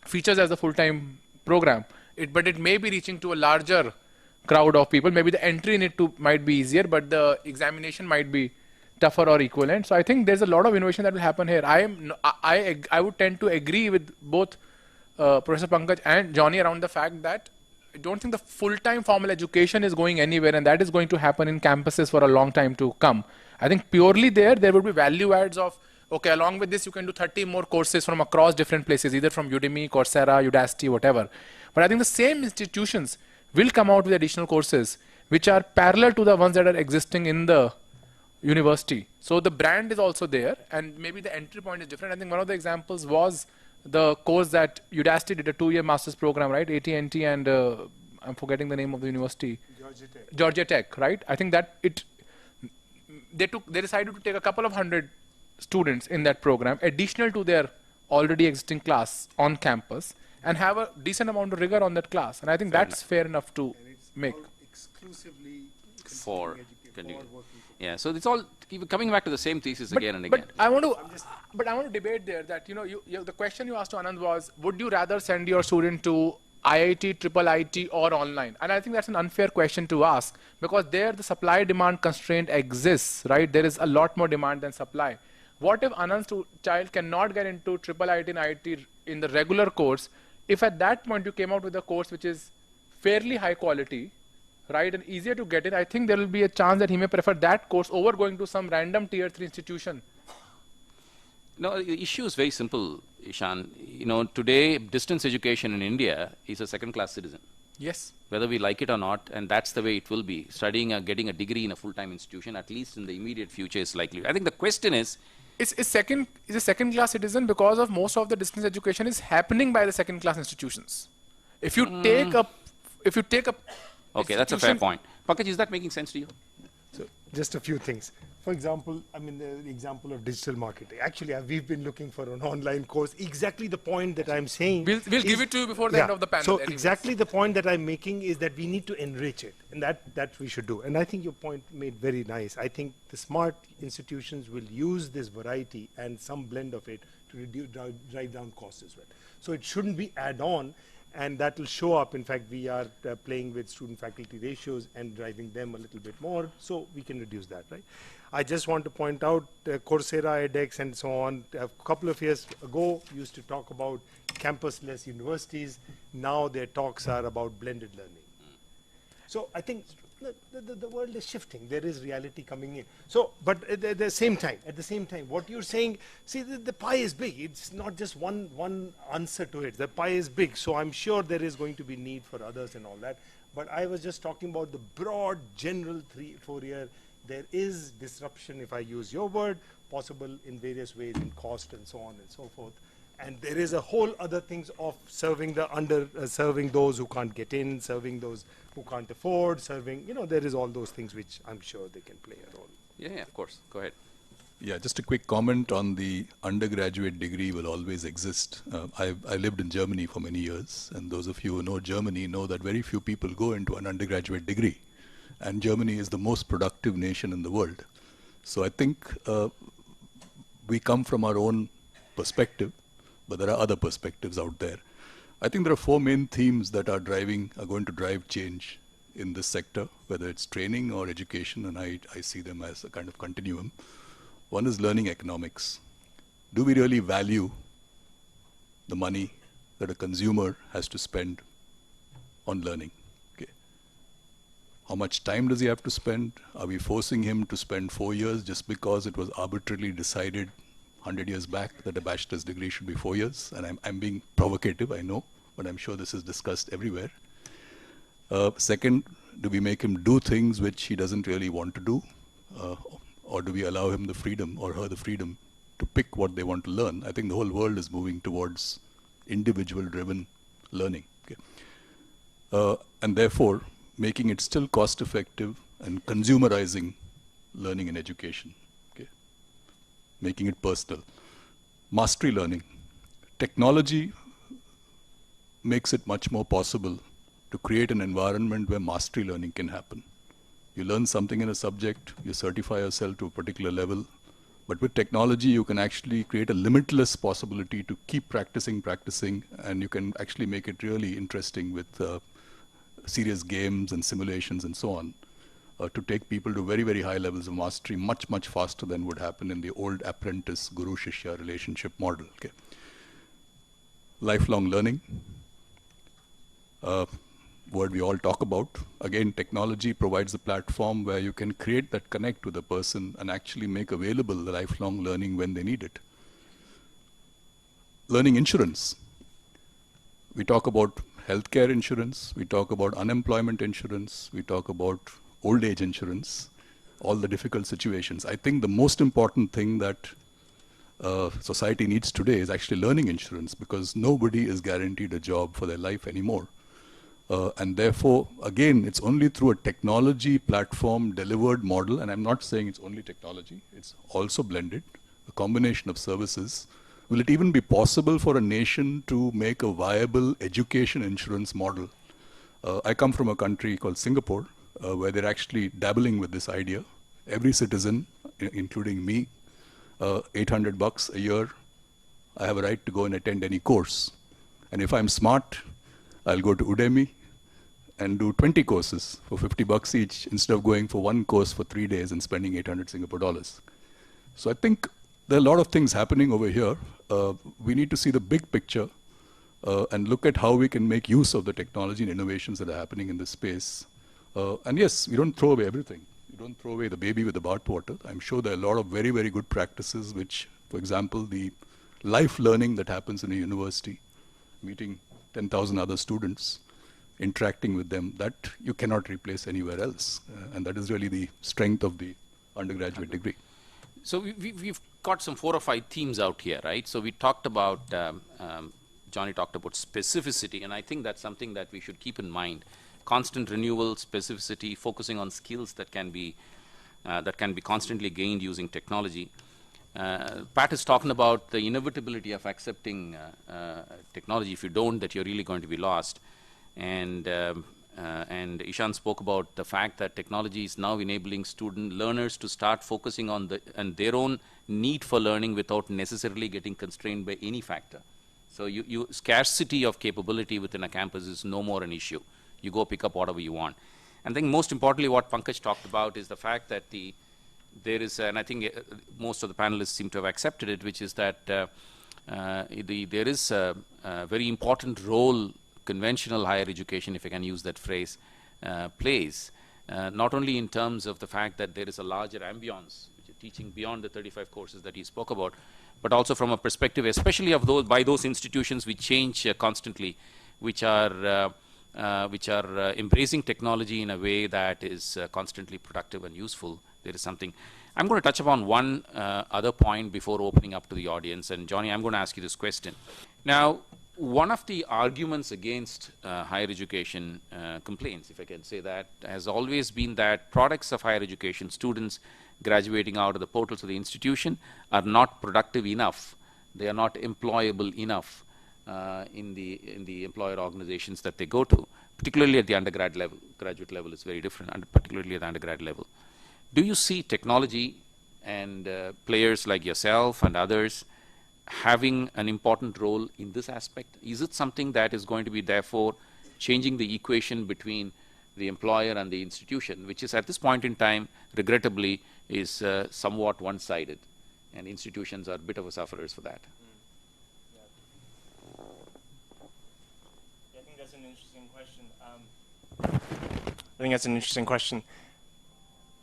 features as the full-time program. But it may be reaching to a larger crowd of people. Maybe the entry in it might be easier, but the examination might be tougher or equivalent. So I think there's a lot of innovation that will happen here. I would tend to agree with both Professor Pankaj and Johnny around the fact that I don't think the full-time formal education is going anywhere, and that is going to happen in campuses for a long time to come. I think purely there will be value adds of, okay, along with this you can do 30 more courses from across different places, either from Udemy, Coursera, Udacity, whatever. But I think the same institutions will come out with additional courses which are parallel to the ones that are existing in the university. So the brand is also there, and maybe the entry point is different. I think one of the examples was the course that Udacity did, a 2-year master's program, right? AT&T and I'm forgetting the name of the university. Georgia Tech, right? I think that they decided to take a couple of hundred students in that program, additional to their already existing class on campus, and have a decent amount of rigor on that class. And I think that's fair enough to make. Exclusively For yeah, so it's all coming back to the same thesis again and again. But I want to debate there that the question you asked to Anand was, would you rather send your student to IIT, triple IIT, or online? And I think that's an unfair question to ask, because there the supply-demand constraint exists, right? There is a lot more demand than supply. What if Anand's child cannot get into triple IIT and IIT in the regular course? If at that point you came out with a course which is fairly high quality, right, and easier to get in, I think there will be a chance that he may prefer that course over going to some random tier 3 institution. No, the issue is very simple, Ishan. Today distance education in India is a second-class citizen. Yes. Whether we like it or not, and that's the way it will be. Studying or getting a degree in a full-time institution, at least in the immediate future, is likely. I think the question is, Is a second-class citizen because of most of the distance education is happening by the second-class institutions. If you take a okay, that's a fair point. Pankaj, is that making sense to you? So just a few things. For example, I mean, the example of digital marketing. Actually, we've been looking for an online course. Exactly the point that I'm saying. We'll give it to you before the end of the panel. So anyways. exactly the point that I'm making is that we need to enrich it, and that we should do. And I think your point made very nice. I think the smart institutions will use this variety and some blend of it to drive down costs as well. So it shouldn't be add-on. And that will show up. In fact, we are playing with student-faculty ratios and driving them a little bit more, so we can reduce that, right? I just want to point out Coursera, edX, and so on. A couple of years ago, used to talk about campus-less universities. Now their talks are about blended learning. So I think the world is shifting. There is reality coming in. So, but at the same time, what you're saying, see, the pie is big. It's not just one answer to it. The pie is big. So I'm sure there is going to be need for others and all that. But I was just talking about the broad, general 3-4 year. There is disruption, if I use your word, possible in various ways in cost and so on and so forth. And there is a whole other things of serving serving those who can't get in, serving those who can't afford, serving, there is all those things which I'm sure they can play a role. Yeah, of course. Go ahead. Yeah, just a quick comment on the undergraduate degree will always exist. I lived in Germany for many years, and those of you who know Germany know that very few people go into an undergraduate degree. And Germany is the most productive nation in the world. So I think we come from our own perspective, but there are other perspectives out there. I think there are four main themes that are going to drive change in this sector, whether it's training or education, and I see them as a kind of continuum. One is learning economics. Do we really value the money that a consumer has to spend on learning? Okay. How much time does he have to spend? Are we forcing him to spend 4 years just because it was arbitrarily decided 100 years back that a bachelor's degree should be 4 years? And I'm being provocative, I know, but I'm sure this is discussed everywhere. Second, do we make him do things which he doesn't really want to do? Or do we allow him the freedom or her the freedom to pick what they want to learn? I think the whole world is moving towards individual-driven learning. Okay? And therefore, making it still cost-effective and consumerizing learning and education. Okay? Making it personal. Mastery learning. Technology makes it much more possible to create an environment where mastery learning can happen. You learn something in a subject, you certify yourself to a particular level, but with technology you can actually create a limitless possibility to keep practicing, and you can actually make it really interesting with serious games and simulations and so on, to take people to very, very high levels of mastery much, much faster than would happen in the old apprentice-guru-shishya relationship model. Okay. Lifelong learning. Word we all talk about. Again, technology provides a platform where you can create that connect with a person and actually make available the lifelong learning when they need it. Learning insurance. We talk about healthcare insurance, we talk about unemployment insurance, we talk about old age insurance, all the difficult situations. I think the most important thing that society needs today is actually learning insurance, because nobody is guaranteed a job for their life anymore. And therefore, again, it's only through a technology platform delivered model, and I'm not saying it's only technology, it's also blended, a combination of services. Will it even be possible for a nation to make a viable education insurance model? I come from a country called Singapore, where they're actually dabbling with this idea. Every citizen, including me, $800 a year, I have a right to go and attend any course. And if I'm smart, I'll go to Udemy and do 20 courses for $50 each, instead of going for one course for 3 days and spending 800 Singapore dollars. So I think there are a lot of things happening over here. We need to see the big picture and look at how we can make use of the technology and innovations that are happening in this space. And yes, we don't throw away everything. You don't throw away the baby with the bathwater. I'm sure there are a lot of very, very good practices which, for example, the life learning that happens in a university, meeting 10,000 other students, interacting with them, that you cannot replace anywhere else. And that is really the strength of the undergraduate degree. So we've got some 4 or 5 themes out here, right? So we talked about, Johnny talked about specificity, and I think that's something that we should keep in mind. Constant renewal, specificity, focusing on skills that can be constantly gained using technology. Pat is talking about the inevitability of accepting technology. If you don't, that you're really going to be lost. And Ishan spoke about the fact that technology is now enabling learners to start focusing on their own need for learning without necessarily getting constrained by any factor. So scarcity of capability within a campus is no more an issue. You go pick up whatever you want. And I think most importantly what Pankaj talked about is the fact that there is, and I think most of the panelists seem to have accepted it, which is that there is a very important role conventional higher education, if I can use that phrase, plays, not only in terms of the fact that there is a larger ambience, which is teaching beyond the 35 courses that he spoke about, but also from a perspective, especially of those institutions which change constantly, which are embracing technology in a way that is constantly productive and useful. There is something. I'm going to touch upon one other point before opening up to the audience. And Johnny, I'm going to ask you this question. Now, one of the arguments against higher education complaints, if I can say that, has always been that products of higher education, students graduating out of the portals of the institution, are not productive enough. They are not employable enough in the employer organizations that they go to, particularly at the undergrad level. Graduate level is very different, and particularly at the undergrad level. Do you see technology and players like yourself and others having an important role in this aspect? Is it something that is going to be therefore changing the equation between the employer and the institution, which is at this point in time, regrettably, is somewhat one-sided, and institutions are a bit of a sufferers for that? I think that's an interesting question.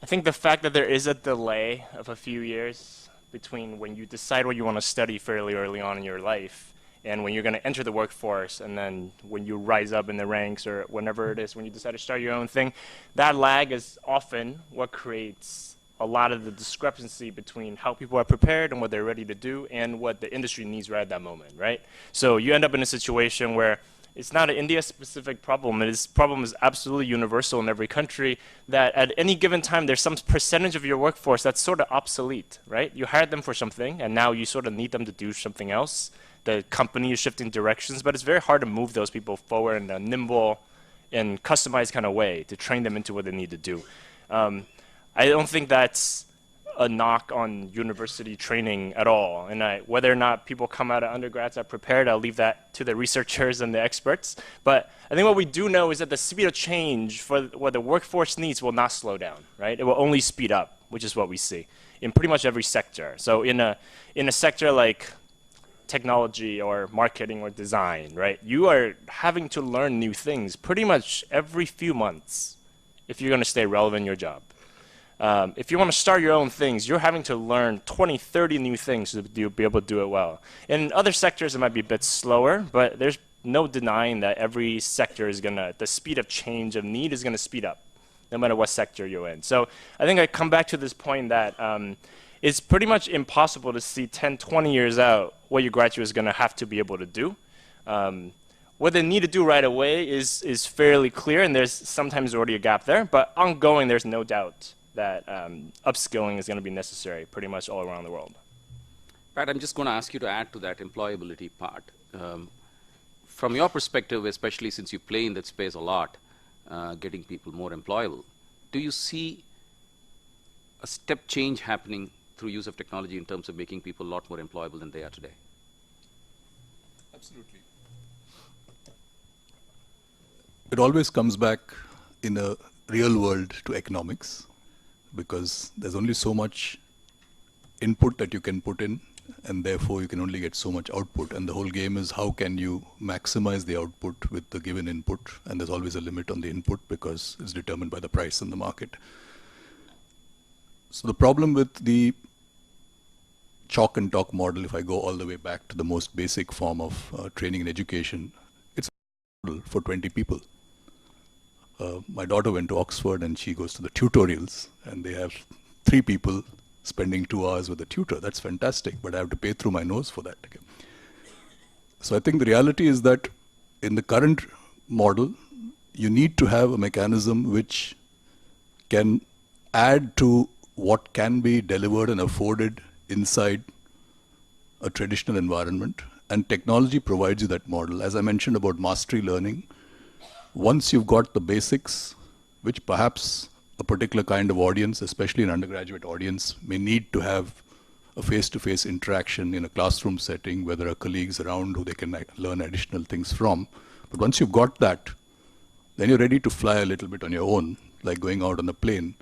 I think the fact that there is a delay of a few years between when you decide what you want to study fairly early on in your life and when you're going to enter the workforce, and then when you rise up in the ranks or whenever it is, when you decide to start your own thing, that lag is often what creates a lot of the discrepancy between how people are prepared and what they're ready to do and what the industry needs right at that moment, right? So you end up in a situation where it's not an India-specific problem. This problem is absolutely universal in every country, that at any given time, there's some percentage of your workforce that's sort of obsolete, right? You hired them for something, and now you sort of need them to do something else. The company is shifting directions, but it's very hard to move those people forward in a nimble and customized kind of way to train them into what they need to do. I don't think that's a knock on university training at all. And whether or not people come out of undergrads are prepared, I'll leave that to the researchers and the experts. But I think what we do know is that the speed of change for what the workforce needs will not slow down, right? It will only speed up, which is what we see in pretty much every sector. So in a sector like technology or marketing or design, right? You are having to learn new things pretty much every few months if you're going to stay relevant in your job. If you want to start your own things, you're having to learn 20, 30 new things to be able to do it well. In other sectors, it might be a bit slower, but there's no denying that every sector is going to, the speed of change of need is going to speed up, no matter what sector you're in. So I think I come back to this point that it's pretty much impossible to see 10, 20 years out what your graduate is going to have to be able to do. What they need to do right away is fairly clear, and there's sometimes already a gap there, but ongoing, there's no doubt that upskilling is going to be necessary pretty much all around the world. Pat, I'm just going to ask you to add to that employability part. From your perspective, especially since you play in that space a lot, getting people more employable, do you see a step change happening through use of technology in terms of making people a lot more employable than they are today? Absolutely. It always comes back in a real world to economics, because there's only so much input that you can put in, and therefore you can only get so much output. And the whole game is how can you maximize the output with the given input, and there's always a limit on the input because it's determined by the price in the market. So the problem with the chalk and talk model, if I go all the way back to the most basic form of training and education, it's a model for 20 people. My daughter went to Oxford and she goes to the tutorials, and they have 3 people spending 2 hours with a tutor. That's fantastic, but I have to pay through my nose for that. Okay. So I think the reality is that in the current model, you need to have a mechanism which can add to what can be delivered and afforded inside a traditional environment, and technology provides you that model. As I mentioned about mastery learning, once you've got the basics, which perhaps a particular kind of audience, especially an undergraduate audience, may need to have a face-to-face interaction in a classroom setting where there are colleagues around who they can learn additional things from. But once you've got that, then you're ready to fly a little bit on your own, like going out on a plane.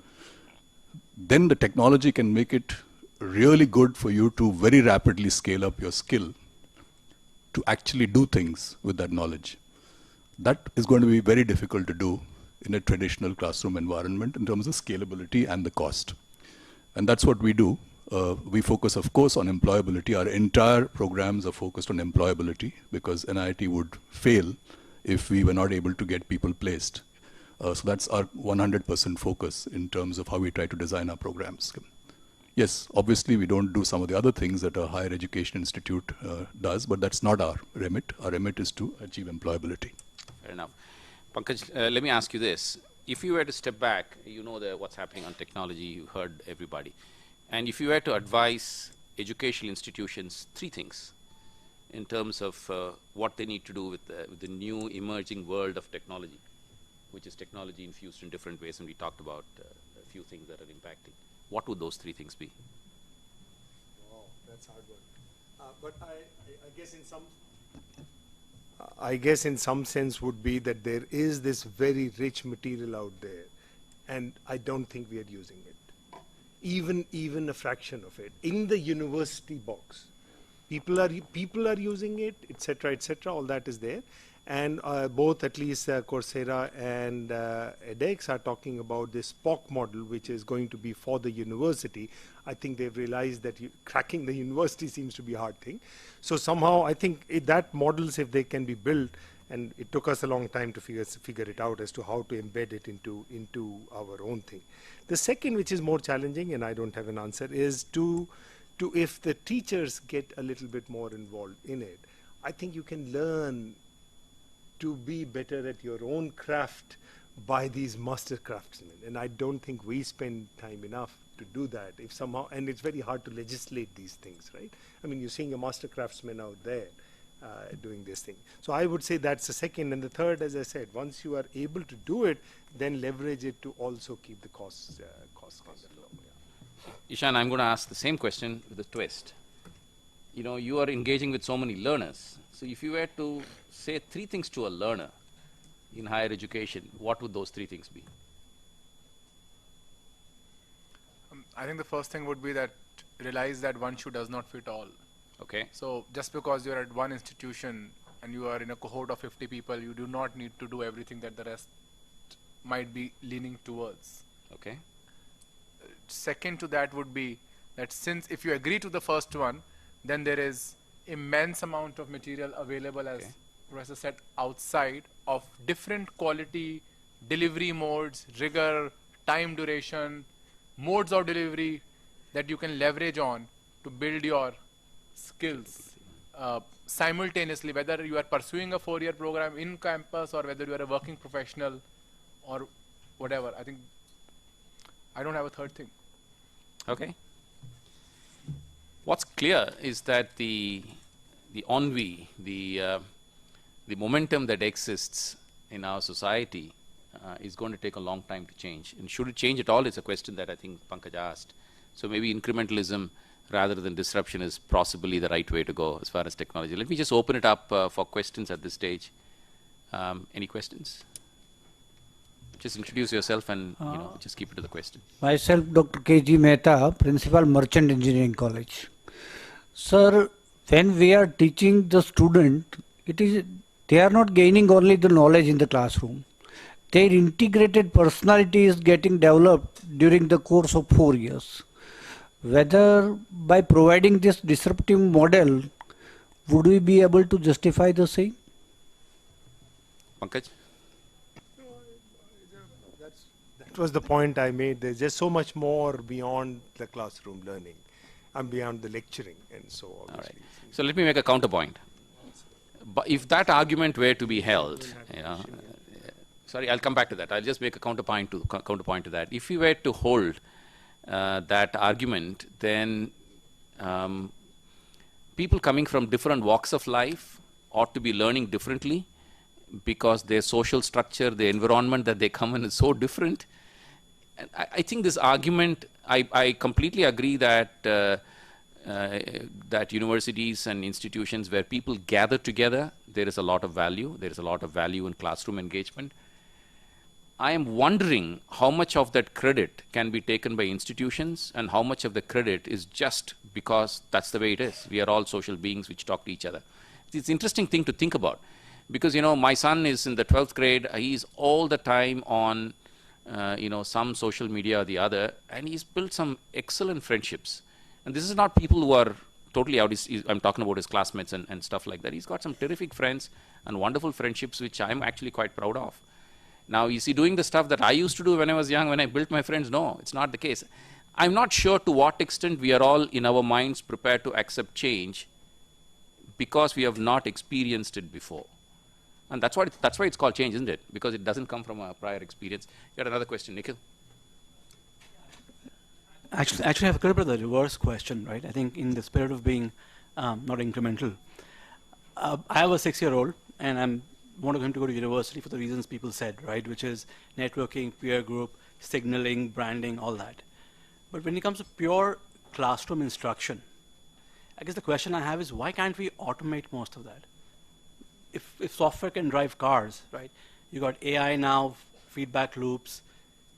Then the technology can make it really good for you to very rapidly scale up your skill to actually do things with that knowledge. That is going to be very difficult to do in a traditional classroom environment in terms of scalability and the cost. And that's what we do. We focus, of course, on employability. Our entire programs are focused on employability because NIT would fail if we were not able to get people placed. So that's our 100% focus in terms of how we try to design our programs. Yes, obviously we don't do some of the other things that a higher education institute does, but that's not our remit. Our remit is to achieve employability. Fair enough. Pankaj, let me ask you this. If you were to step back, you know what's happening on technology, you heard everybody. And if you were to advise educational institutions 3 things in terms of what they need to do with the new emerging world of technology, which is technology infused in different ways, and we talked about a few things that are impacting. What would those 3 things be? Wow, that's hard work. But I guess in some I guess in some sense would be that there is this very rich material out there, and I don't think we are using it. Even a fraction of it in the university box. People are using it, etc., etc. All that is there, and both at least Coursera and edX are talking about this POC model, which is going to be for the university. I think they've realized that cracking the university seems to be a hard thing. So somehow I think that models, if they can be built, and it took us a long time to figure it out as to how to embed it into our own thing. The second, which is more challenging, and I don't have an answer, is to if the teachers get a little bit more involved in it, I think you can learn to be better at your own craft by these master craftsmen. And I don't think we spend time enough to do that. If somehow, and it's very hard to legislate these things, right? I mean, you're seeing a master craftsman out there doing this thing. So I would say that's the second. And the third, as I said, once you are able to do it, then leverage it to also keep the costs kind of low. Yeah. Ishan, I'm going to ask the same question with a twist. You know, you are engaging with so many learners. So if you were to say 3 things to a learner in higher education, what would those 3 things be? I think the first thing would be that realize that one shoe does not fit all. Okay. So just because you're at one institution and you are in a cohort of 50 people, you do not need to do everything that the rest might be leaning towards. Okay. Second to that would be that since if you agree to the first one, then there is immense amount of material available, as Professor said, outside of different quality, delivery modes, rigor, time duration, modes of delivery that you can leverage on to build your skills simultaneously, whether you are pursuing a 4-year program in campus or whether you are a working professional or whatever. I think I don't have a third thing. Okay. What's clear is that the ennui, the momentum that exists in our society is going to take a long time to change. And should it change at all is a question that I think Pankaj asked. So maybe incrementalism rather than disruption is possibly the right way to go as far as technology. Let me just open it up for questions at this stage. Any questions? Just introduce yourself and just keep it to the question. Myself, Dr. K.G. Mehta, Principal Merchant Engineering College. Sir, when we are teaching the student, they are not gaining only the knowledge in the classroom. Their integrated personality is getting developed during the course of 4 years. Whether by providing this disruptive model, would we be able to justify the same? Pankaj? That was the point I made. There's just so much more beyond the classroom learning and beyond the lecturing, and so obviously. All right. So let me make a counterpoint. But if that argument were to be held, sorry, I'll come back to that. I'll just make a counterpoint to that. If we were to hold that argument, then people coming from different walks of life ought to be learning differently because their social structure, the environment that they come in is so different. And I think this argument, I completely agree that that universities and institutions where people gather together, there is a lot of value. There is a lot of value in classroom engagement. I am wondering how much of that credit can be taken by institutions and how much of the credit is just because that's the way it is. We are all social beings which talk to each other. It's an interesting thing to think about because, you know, my son is in the 12th grade. He's all the time on, some social media or the other, and he's built some excellent friendships. And this is not people who are totally out. I'm talking about his classmates and stuff like that. He's got some terrific friends and wonderful friendships, which I'm actually quite proud of. Now, is he doing the stuff that I used to do when I was young, when I built my friends? No, it's not the case. I'm not sure to what extent we are all in our minds prepared to accept change because we have not experienced it before. And that's why it's called change, isn't it? Because it doesn't come from a prior experience. You had another question, Nikhil? Actually, I have a little bit of the reverse question, right? I think in the spirit of being not incremental, I have a 6-year-old, and I want him to go to university for the reasons people said, right? Which is networking, peer group, signaling, branding, all that. But when it comes to pure classroom instruction, I guess the question I have is why can't we automate most of that? If software can drive cars, right? You got AI now, feedback loops.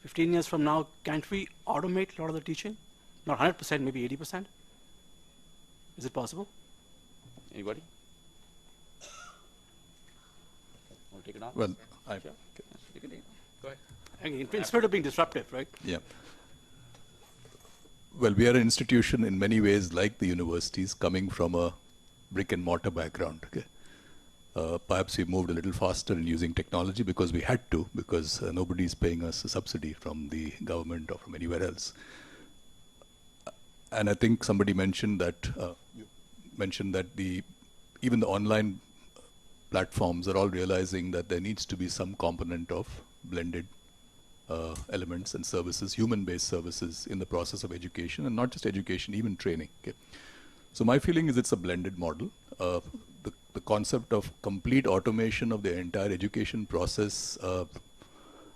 15 years from now, can't we automate a lot of the teaching? Not 100%, maybe 80%? Is it possible? Anybody? Want to take it on? Well, I, Sure. You can take it. Go ahead. I mean, in spirit of being disruptive, right? yeah. Well, we are an institution in many ways like the universities, coming from a brick and mortar background. Okay? Perhaps we moved a little faster in using technology because we had to, because nobody is paying us a subsidy from the government or from anywhere else. And I think somebody mentioned that even the online platforms are all realizing that there needs to be some component of blended elements and services, human-based services in the process of education, and not just education, even training. Okay? So my feeling is it's a blended model. The concept of complete automation of the entire education process,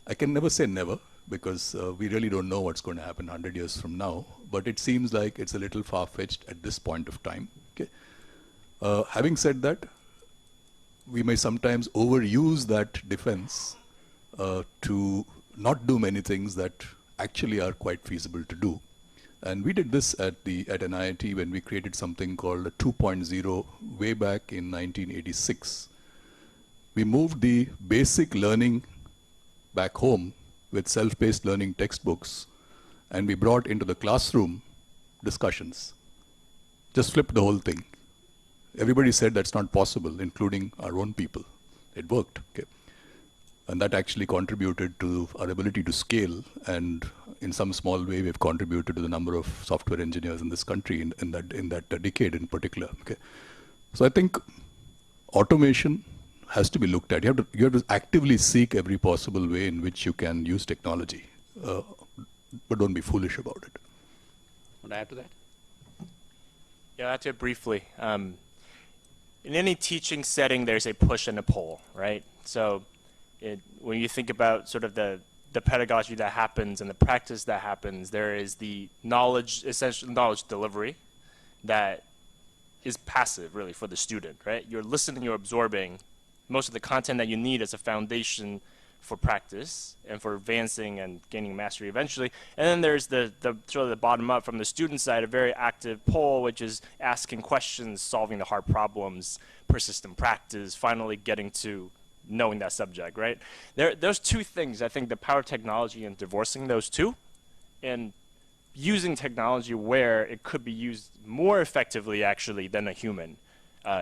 I can never say never, because we really don't know what's going to happen 100 years from now, but it seems like it's a little far-fetched at this point of time. Okay? Having said that, we may sometimes overuse that defense to not do many things that actually are quite feasible to do. And we did this at an IIT when we created something called a 2.0 way back in 1986. We moved the basic learning back home with self-paced learning textbooks, and we brought into the classroom discussions. Just flipped the whole thing. Everybody said that's not possible, including our own people. It worked. Okay? And that actually contributed to our ability to scale, and in some small way we've contributed to the number of software engineers in this country in that decade in particular. Okay? So I think automation has to be looked at. You have to actively seek every possible way in which you can use technology, but don't be foolish about it. Want to add to that? Yeah, I'll add to it briefly. In any teaching setting, there's a push and a pull, right? So when you think about sort of the pedagogy that happens and the practice that happens, there is the knowledge, essential knowledge delivery that is passive, really, for the student, right? You're listening, you're absorbing most of the content that you need as a foundation for practice and for advancing and gaining mastery eventually. And then there's the sort of the bottom up from the student side, a very active pull, which is asking questions, solving the hard problems, persistent practice, finally getting to knowing that subject, right? Those two things, I think the power of technology and divorcing those two and using technology where it could be used more effectively actually than a human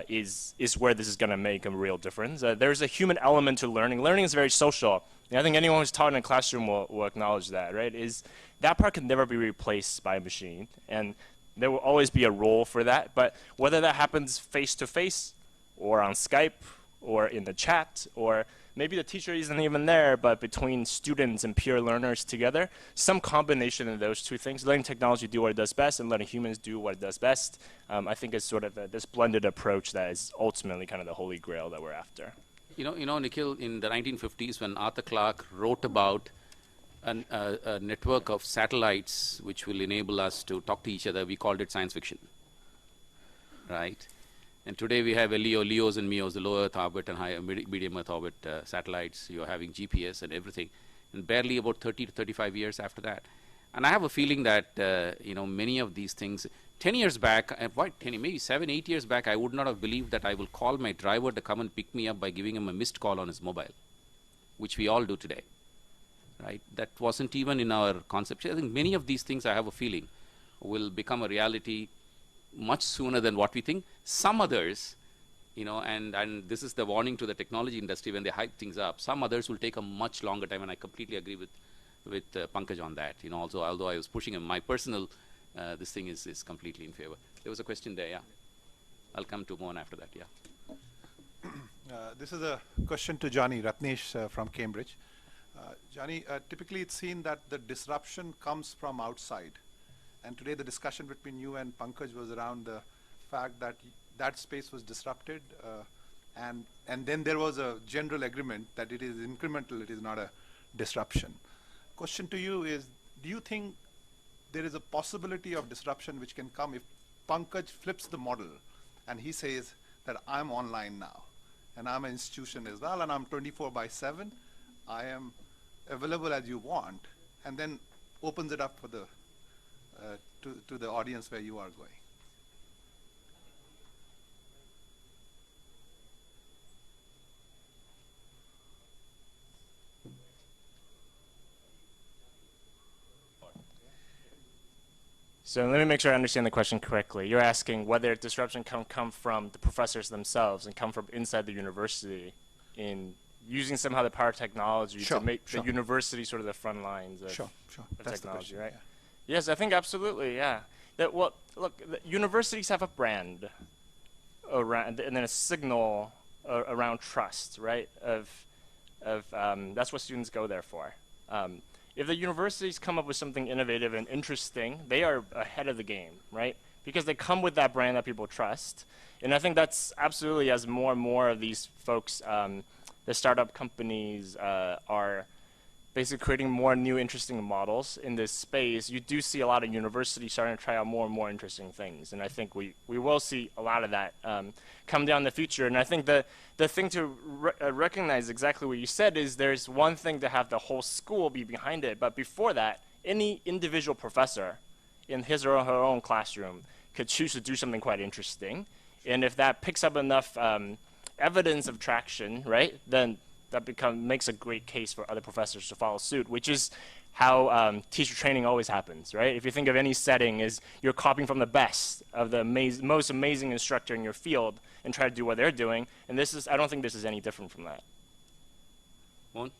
is where this is going to make a real difference. There's a human element to learning. Learning is very social. And I think anyone who's taught in a classroom will acknowledge that, right? Is that part can never be replaced by a machine, and there will always be a role for that. But whether that happens face to face or on Skype or in the chat, or maybe the teacher isn't even there, but between students and peer learners together, some combination of those two things, letting technology do what it does best and letting humans do what it does best, I think is sort of this blended approach that is ultimately kind of the holy grail that we're after. You know, Nikhil, in the 1950s, when Arthur Clarke wrote about a network of satellites which will enable us to talk to each other, we called it science fiction, right? And today we have LEO, LEOs and MEOs, the low Earth orbit and high medium Earth orbit satellites. You're having GPS and everything, and barely about 30 to 35 years after that. And I have a feeling that many of these things, 10 years back, maybe 7, 8 years back, I would not have believed that I will call my driver to come and pick me up by giving him a missed call on his mobile, which we all do today, right? That wasn't even in our concept. I think many of these things, I have a feeling, will become a reality much sooner than what we think. Some others, and this is the warning to the technology industry when they hype things up, some others will take a much longer time, and I completely agree with Pankaj on that. Also, although I was pushing him, my personal, this thing is completely in favor. There was a question there, yeah. I'll come to Mohan after that, yeah. This is a question to Johnny Ratnesh from Cambridge. Johnny, typically it's seen that the disruption comes from outside. And today the discussion between you and Pankaj was around the fact that that space was disrupted, and then there was a general agreement that it is incremental, it is not a disruption. Question to you is, do you think there is a possibility of disruption which can come if Pankaj flips the model and he says that I'm online now and I'm an institution as well and I'm 24/7, I am available as you want, and then opens it up for the to the audience where you are going. So let me make sure I understand the question correctly. You're asking whether disruption can come from the professors themselves and come from inside the university in using somehow the power of technology Sure, to make sure. the university sort of the front lines of, Sure. of That's the technology, question, right? yeah. Yes, I think absolutely, yeah. That, well, look, the universities have a brand around, and then a signal around trust, right? That's what students go there for. If the universities come up with something innovative and interesting, they are ahead of the game, right? Because they come with that brand that people trust. And I think that's absolutely, as more and more of these folks, the startup companies are basically creating more new interesting models in this space, you do see a lot of universities starting to try out more and more interesting things. And I think we will see a lot of that come down in the future. And I think the thing to recognize exactly what you said is there's one thing to have the whole school be behind it, but before that, any individual professor in his or her own classroom could choose to do something quite interesting. And if that picks up enough evidence of traction, right, then that makes a great case for other professors to follow suit, which is how teacher training always happens, right? If you think of any setting as you're copying from the best of the most amazing instructor in your field and try to do what they're doing, and this is, I don't think this is any different from that. Mohan?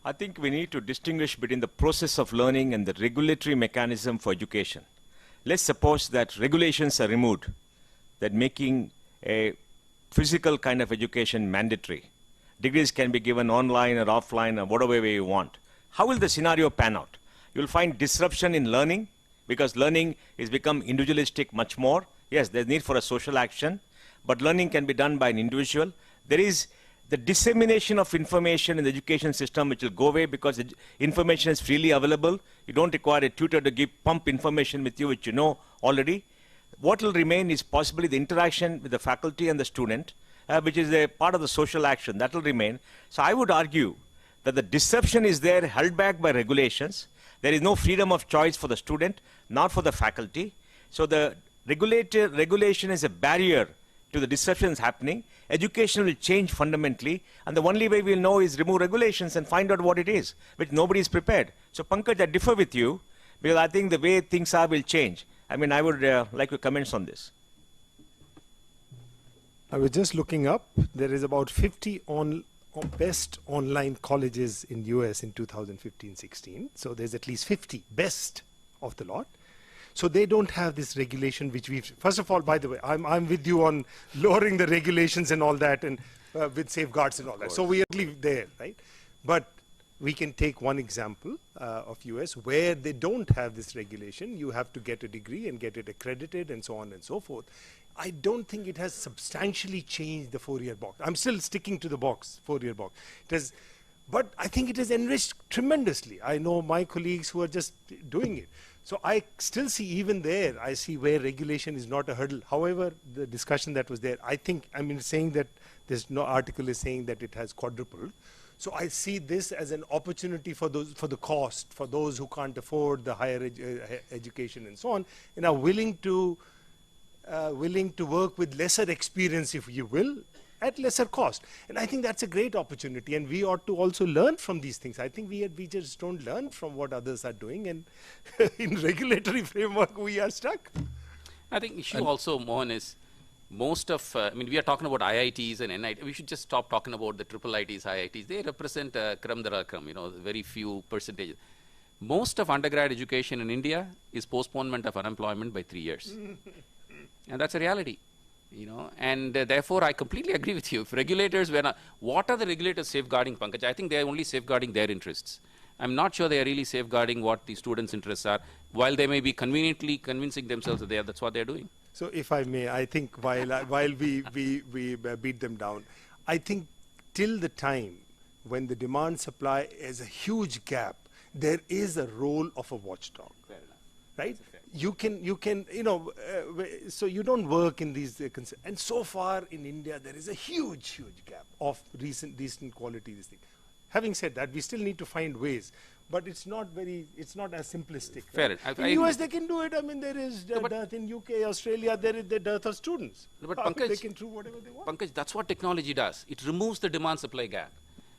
I think we need to distinguish between the process of learning and the regulatory mechanism for education. Let's suppose that regulations are removed, that making a physical kind of education mandatory. Degrees can be given online or offline or whatever way you want. How will the scenario pan out? You'll find disruption in learning because learning is become individualistic much more. Yes, there's need for a social action, but learning can be done by an individual. There is the dissemination of information in the education system which will go away because information is freely available. You don't require a tutor to pump information with you which you know already. What will remain is possibly the interaction with the faculty and the student, which is a part of the social action. That will remain. So I would argue that the disruption is there held back by regulations. There is no freedom of choice for the student, not for the faculty. So the regulation is a barrier to the disruptions happening. Education will change fundamentally, and the only way we'll know is remove regulations and find out what it is, which nobody is prepared. So Pankaj, I differ with you, because I think the way things are will change. I mean, I would like your comments on this. I was just looking up. There is about 50 best online colleges in US in 2015-16. So there's at least 50 best of the lot. So they don't have this regulation which we've, first of all, by the way, I'm with you on lowering the regulations and all that, and with safeguards and all that. So we are there, right? But we can take one example of US where they don't have this regulation. You have to get a degree and get it accredited and so on and so forth. I don't think it has substantially changed the 4-year box. I'm still sticking to the box, 4-year box. It has, but I think it has enriched tremendously. I know my colleagues who are just doing it. So I still see even there, I see where regulation is not a hurdle. However, the discussion that was there, I think, I mean, saying that there's no article is saying that it has quadrupled. So I see this as an opportunity for those, for the cost, for those who can't afford the higher education and so on, and are willing to work with lesser experience, if you will, at lesser cost. And I think that's a great opportunity, and we ought to also learn from these things. I think we just don't learn from what others are doing, and in regulatory framework we are stuck. I think issue also, Mohan, is most of, I mean, we are talking about IITs and NIT. We should just stop talking about the triple ITs, IITs. They represent crumb de la crumb, you know, very few percentages. Most of undergrad education in India is postponement of unemployment by 3 years. And that's a reality, you know. And therefore, I completely agree with you. If regulators were not, what are the regulators safeguarding, Pankaj? I think they are only safeguarding their interests. I'm not sure they are really safeguarding what the students' interests are, while they may be conveniently convincing themselves that that's what they're doing. So if I may, I think while we beat them down, I think till the time when the demand supply is a huge gap, there is a role of a watchdog. Fair enough. Right? so you don't work in these, and so far in India, there is a huge gap of decent quality, this thing. Having said that, we still need to find ways, but it's not as simplistic. Fair. Right? In US, they can do it. I mean, there is dearth in UK, Australia, there is the dearth of students. But They can do whatever they want. Pankaj, that's what technology does. It removes the demand-supply gap.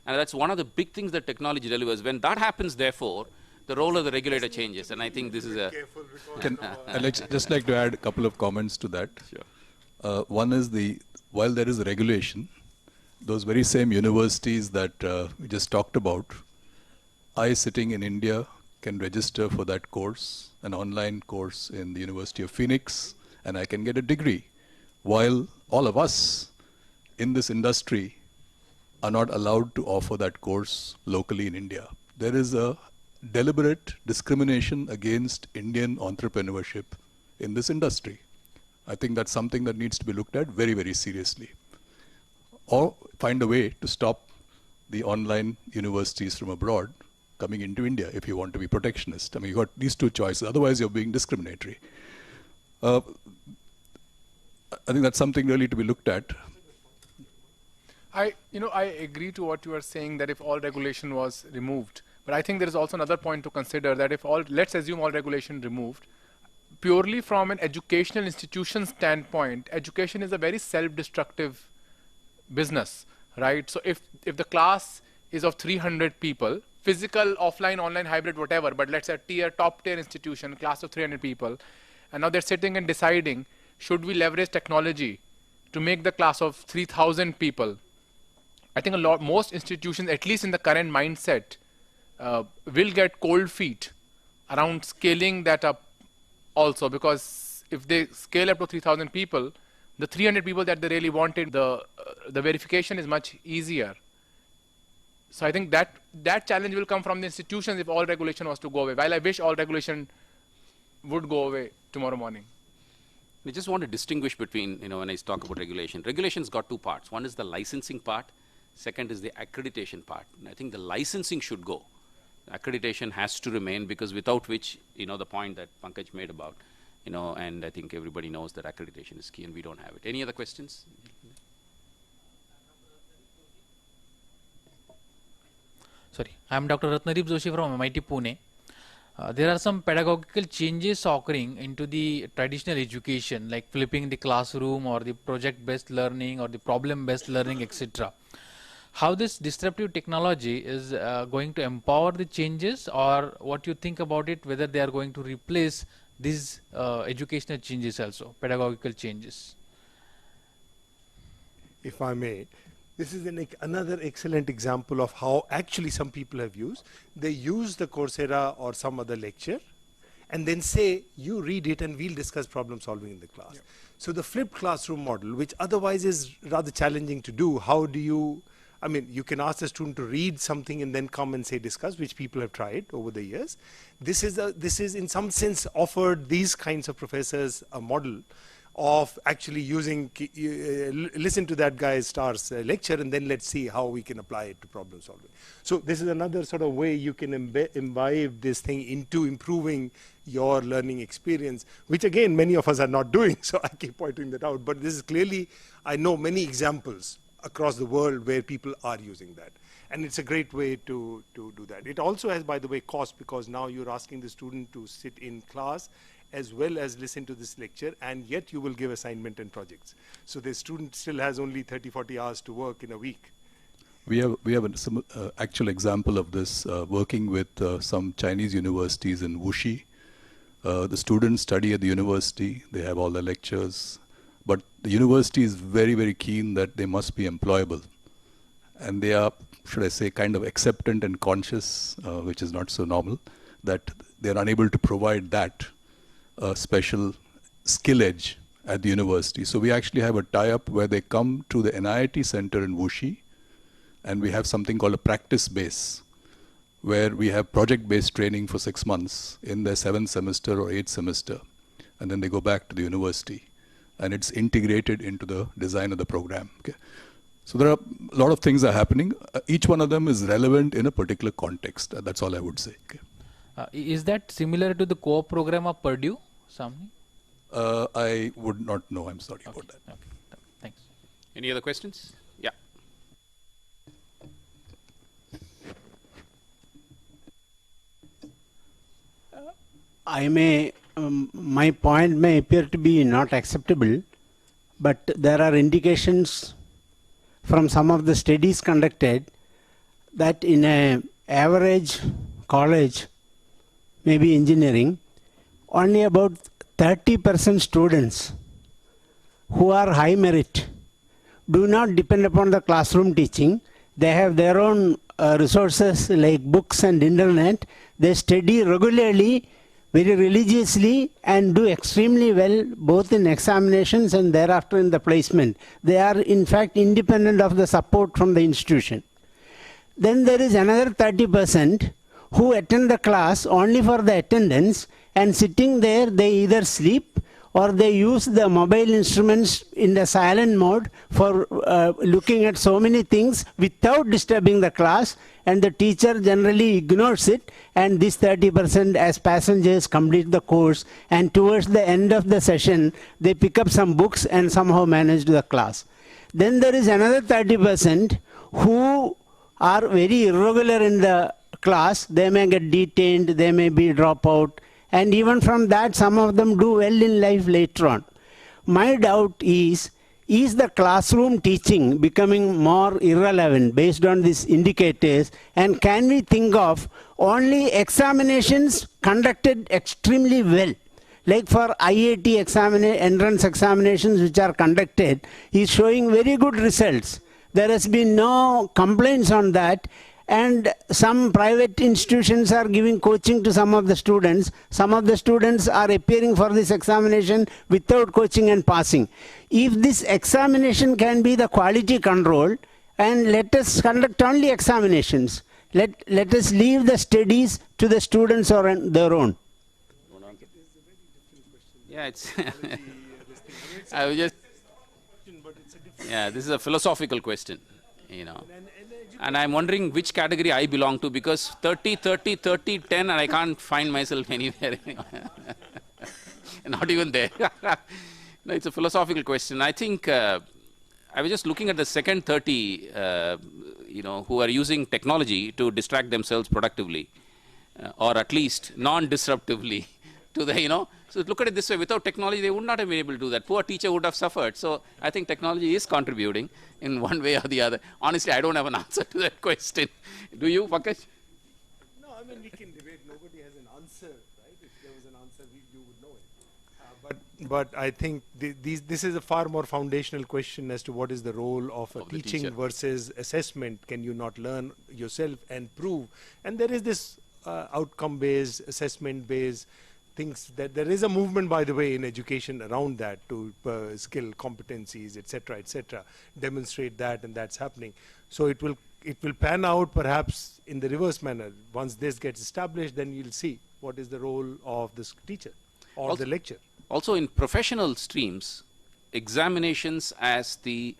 And that's one of the big things that technology delivers. When that happens, therefore, the role of the regulator changes. And I think this is a... I'd just like to add a couple of comments to that. Sure. One is while there is regulation, those very same universities that we just talked about, I, sitting in India, can register for that course, an online course in the University of Phoenix, and I can get a degree. While all of us in this industry are not allowed to offer that course locally in India. There is a deliberate discrimination against Indian entrepreneurship in this industry. I think that's something that needs to be looked at very, very seriously. Or find a way to stop the online universities from abroad coming into India if you want to be protectionist. I mean, you've got these two choices. Otherwise, you're being discriminatory. I think that's something really to be looked at. I agree to what you are saying, that if all regulation was removed, but I think there is also another point to consider, that let's assume all regulation removed, purely from an educational institution standpoint, education is a very self-destructive business, right? So if the class is of 300 people, physical, offline, online, hybrid, whatever, but let's say a top tier institution, class of 300 people, and now they're sitting and deciding, should we leverage technology to make the class of 3,000 people? I think most institutions, at least in the current mindset, will get cold feet around scaling that up also, because if they scale up to 3,000 people, the 300 people that they really wanted, the verification is much easier. So I think that challenge will come from the institutions if all regulation was to go away. While I wish all regulation would go away tomorrow morning. I just want to distinguish between, when I talk about regulation. Regulation's got two parts. One is the licensing part. Second is the accreditation part. And I think the licensing should go. Accreditation has to remain, because without which, the point that Pankaj made about, and I think everybody knows that accreditation is key and we don't have it. Any other questions? Sorry, I am Dr. Ratnadeep Joshi from MIT Pune. There are some pedagogical changes occurring into the traditional education, like flipping the classroom or the project-based learning or the problem-based learning, etc. How this disruptive technology is going to empower the changes, or what you think about it, whether they are going to replace these educational changes also, pedagogical changes? If I may, this is another excellent example of how actually some people have used. They use the Coursera or some other lecture and then say, you read it and we'll discuss problem solving in the class. Yeah. So the flipped classroom model, which otherwise is rather challenging to do, how do you, you can ask the student to read something and then come and say discuss, which people have tried over the years. This is in some sense offered these kinds of professors a model of actually using, listen to that guy Star's lecture and then let's see how we can apply it to problem solving. So this is another sort of way you can imbibe this thing into improving your learning experience, which again many of us are not doing, so I keep pointing that out. But this is clearly, I know many examples across the world where people are using that. And it's a great way to do that. It also has, by the way, cost, because now you're asking the student to sit in class as well as listen to this lecture, and yet you will give assignment and projects. So the student still has only 30, 40 hours to work in a week. We have an actual example of this working with some Chinese universities in Wuxi. The students study at the university, they have all the lectures, but the university is very, very keen that they must be employable. And they are, should I say, kind of acceptant and conscious, which is not so normal, that they are unable to provide that special skill edge at the university. So we actually have a tie-up where they come to the NIIT center in Wuxi, and we have something called a practice base, where we have project-based training for 6 months in their 7th semester or 8th semester, and then they go back to the university, and it's integrated into the design of the program. Okay? So there are a lot of things are happening. Each one of them is relevant in a particular context. That's all I would say. Okay? Is that similar to the co-op program of Purdue, Samni? I would not know. I'm sorry about that. Okay, thanks. Any other questions? Yeah. My point may appear to be not acceptable, but there are indications from some of the studies conducted that in an average college, maybe engineering, only about 30% students who are high merit do not depend upon the classroom teaching. They have their own resources like books and internet. They study regularly, very religiously, and do extremely well both in examinations and thereafter in the placement. They are in fact independent of the support from the institution. Then there is another 30% who attend the class only for the attendance, and sitting there they either sleep or they use the mobile instruments in the silent mode for looking at so many things without disturbing the class, and the teacher generally ignores it, and this 30% as passengers complete the course, and towards the end of the session they pick up some books and somehow manage the class. Then there is another 30% who are very irregular in the class. They may get detained, they may be drop out, and even from that some of them do well in life later on. My doubt is the classroom teaching becoming more irrelevant based on these indicators, and can we think of only examinations conducted extremely well? Like for IIT entrance examinations which are conducted is showing very good results. There has been no complaints on that, and some private institutions are giving coaching to some of the students. Some of the students are appearing for this examination without coaching and passing. If this examination can be the quality control, and let us conduct only examinations, let us leave the studies to the students on their own. Yeah, it's I was just, yeah, this is a philosophical question, you know. And I'm wondering which category I belong to, because 30, 30, 30, 10, and I can't find myself anywhere. Not even there. No, it's a philosophical question. I think I was just looking at the second 30, you know, who are using technology to distract themselves productively, or at least non-disruptively. To the, you know, so look at it this way: without technology, they would not have been able to do that. Poor teacher would have suffered. So I think technology is contributing in one way or the other. Honestly, I don't have an answer to that question. Do you, Pankaj? No, I mean, we can debate. Nobody has an answer, right? If there was an answer, you would know it. But I think this is a far more foundational question as to what is the role of a teaching versus assessment. Can you not learn yourself and prove? And there is this outcome-based, assessment-based things. That there is a movement, by the way, in education around that to skill competencies, etc., demonstrate that, and that's happening. So it will pan out perhaps in the reverse manner. Once this gets established, then you'll see what is the role of this teacher or also, the lecturer. Also in professional streams, examinations as the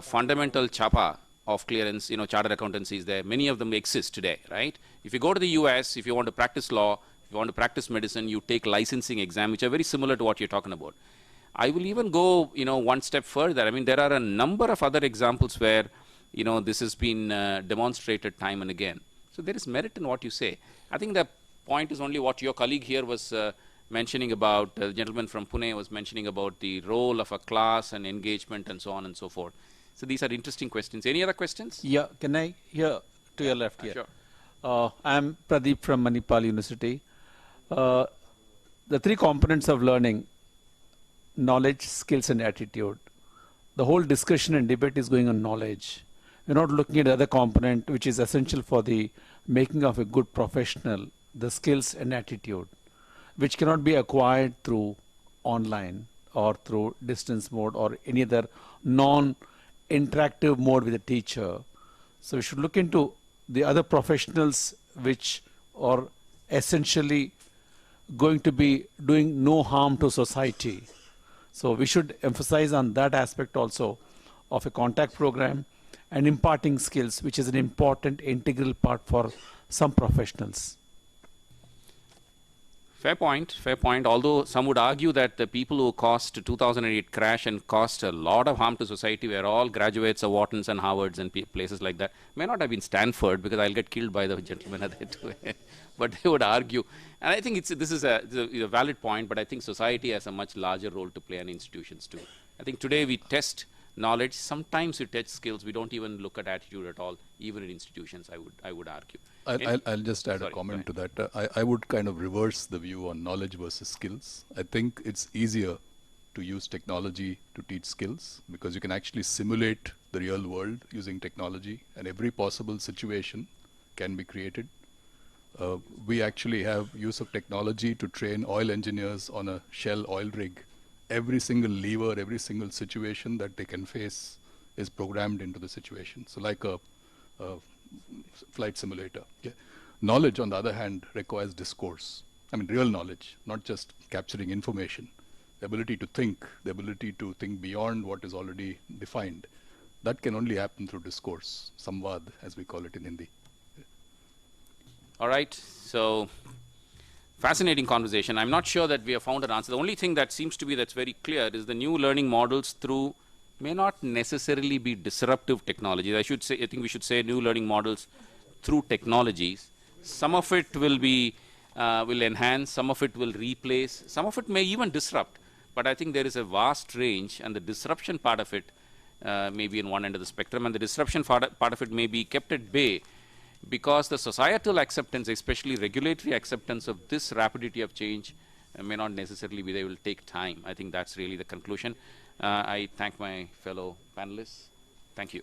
fundamental chapa of clearance, you know, chartered accountancies there, many of them exist today, right? If you go to the US, if you want to practice law, if you want to practice medicine, you take licensing exam, which are very similar to what you're talking about. I will even go, you know, one step further. I mean, there are a number of other examples where, you know, this has been demonstrated time and again. So there is merit in what you say. I think the point is only what your colleague here was mentioning about, the gentleman from Pune was mentioning about the role of a class and engagement and so on and so forth. So these are interesting questions. Any other questions? Yeah, can I hear to your left here? Sure. I'm Pradeep from Manipal University. The three components of learning: knowledge, skills, and attitude. The whole discussion and debate is going on knowledge. We're not looking at the other component, which is essential for the making of a good professional, the skills and attitude, which cannot be acquired through online or through distance mode or any other non-interactive mode with a teacher. So we should look into the other professionals which are essentially going to be doing no harm to society. So we should emphasize on that aspect also of a contact program and imparting skills, which is an important integral part for some professionals. Fair point, fair point. Although some would argue that the people who caused 2008 crash and caused a lot of harm to society were all graduates of Whartons and Harvards and places like that. May not have been Stanford, because I'll get killed by the gentleman at that too. But they would argue. And I think this is a valid point, but I think society has a much larger role to play, and institutions too. I think today we test knowledge. Sometimes we test skills. We don't even look at attitude at all, even in institutions, I would argue. I'll just add a comment to that. I would kind of reverse the view on knowledge versus skills. I think it's easier to use technology to teach skills, because you can actually simulate the real world using technology, and every possible situation can be created. We actually have use of technology to train oil engineers on a Shell oil rig. Every single lever, every single situation that they can face is programmed into the situation. So like a flight simulator. Yeah. Knowledge, on the other hand, requires discourse. I mean, real knowledge, not just capturing information. The ability to think beyond what is already defined. That can only happen through discourse, samvad, as we call it in Hindi. All right, so fascinating conversation. I'm not sure that we have found an answer. The only thing that seems to be that's very clear is the new learning models through may not necessarily be disruptive technologies. I think we should say new learning models through technologies. Some of it will be, will enhance, some of it will replace, some of it may even disrupt. But I think there is a vast range, and the disruption part of it may be in one end of the spectrum, and the disruption part of it may be kept at bay, because the societal acceptance, especially regulatory acceptance of this rapidity of change, may not necessarily be, they will take time. I think that's really the conclusion. I thank my fellow panelists. Thank you.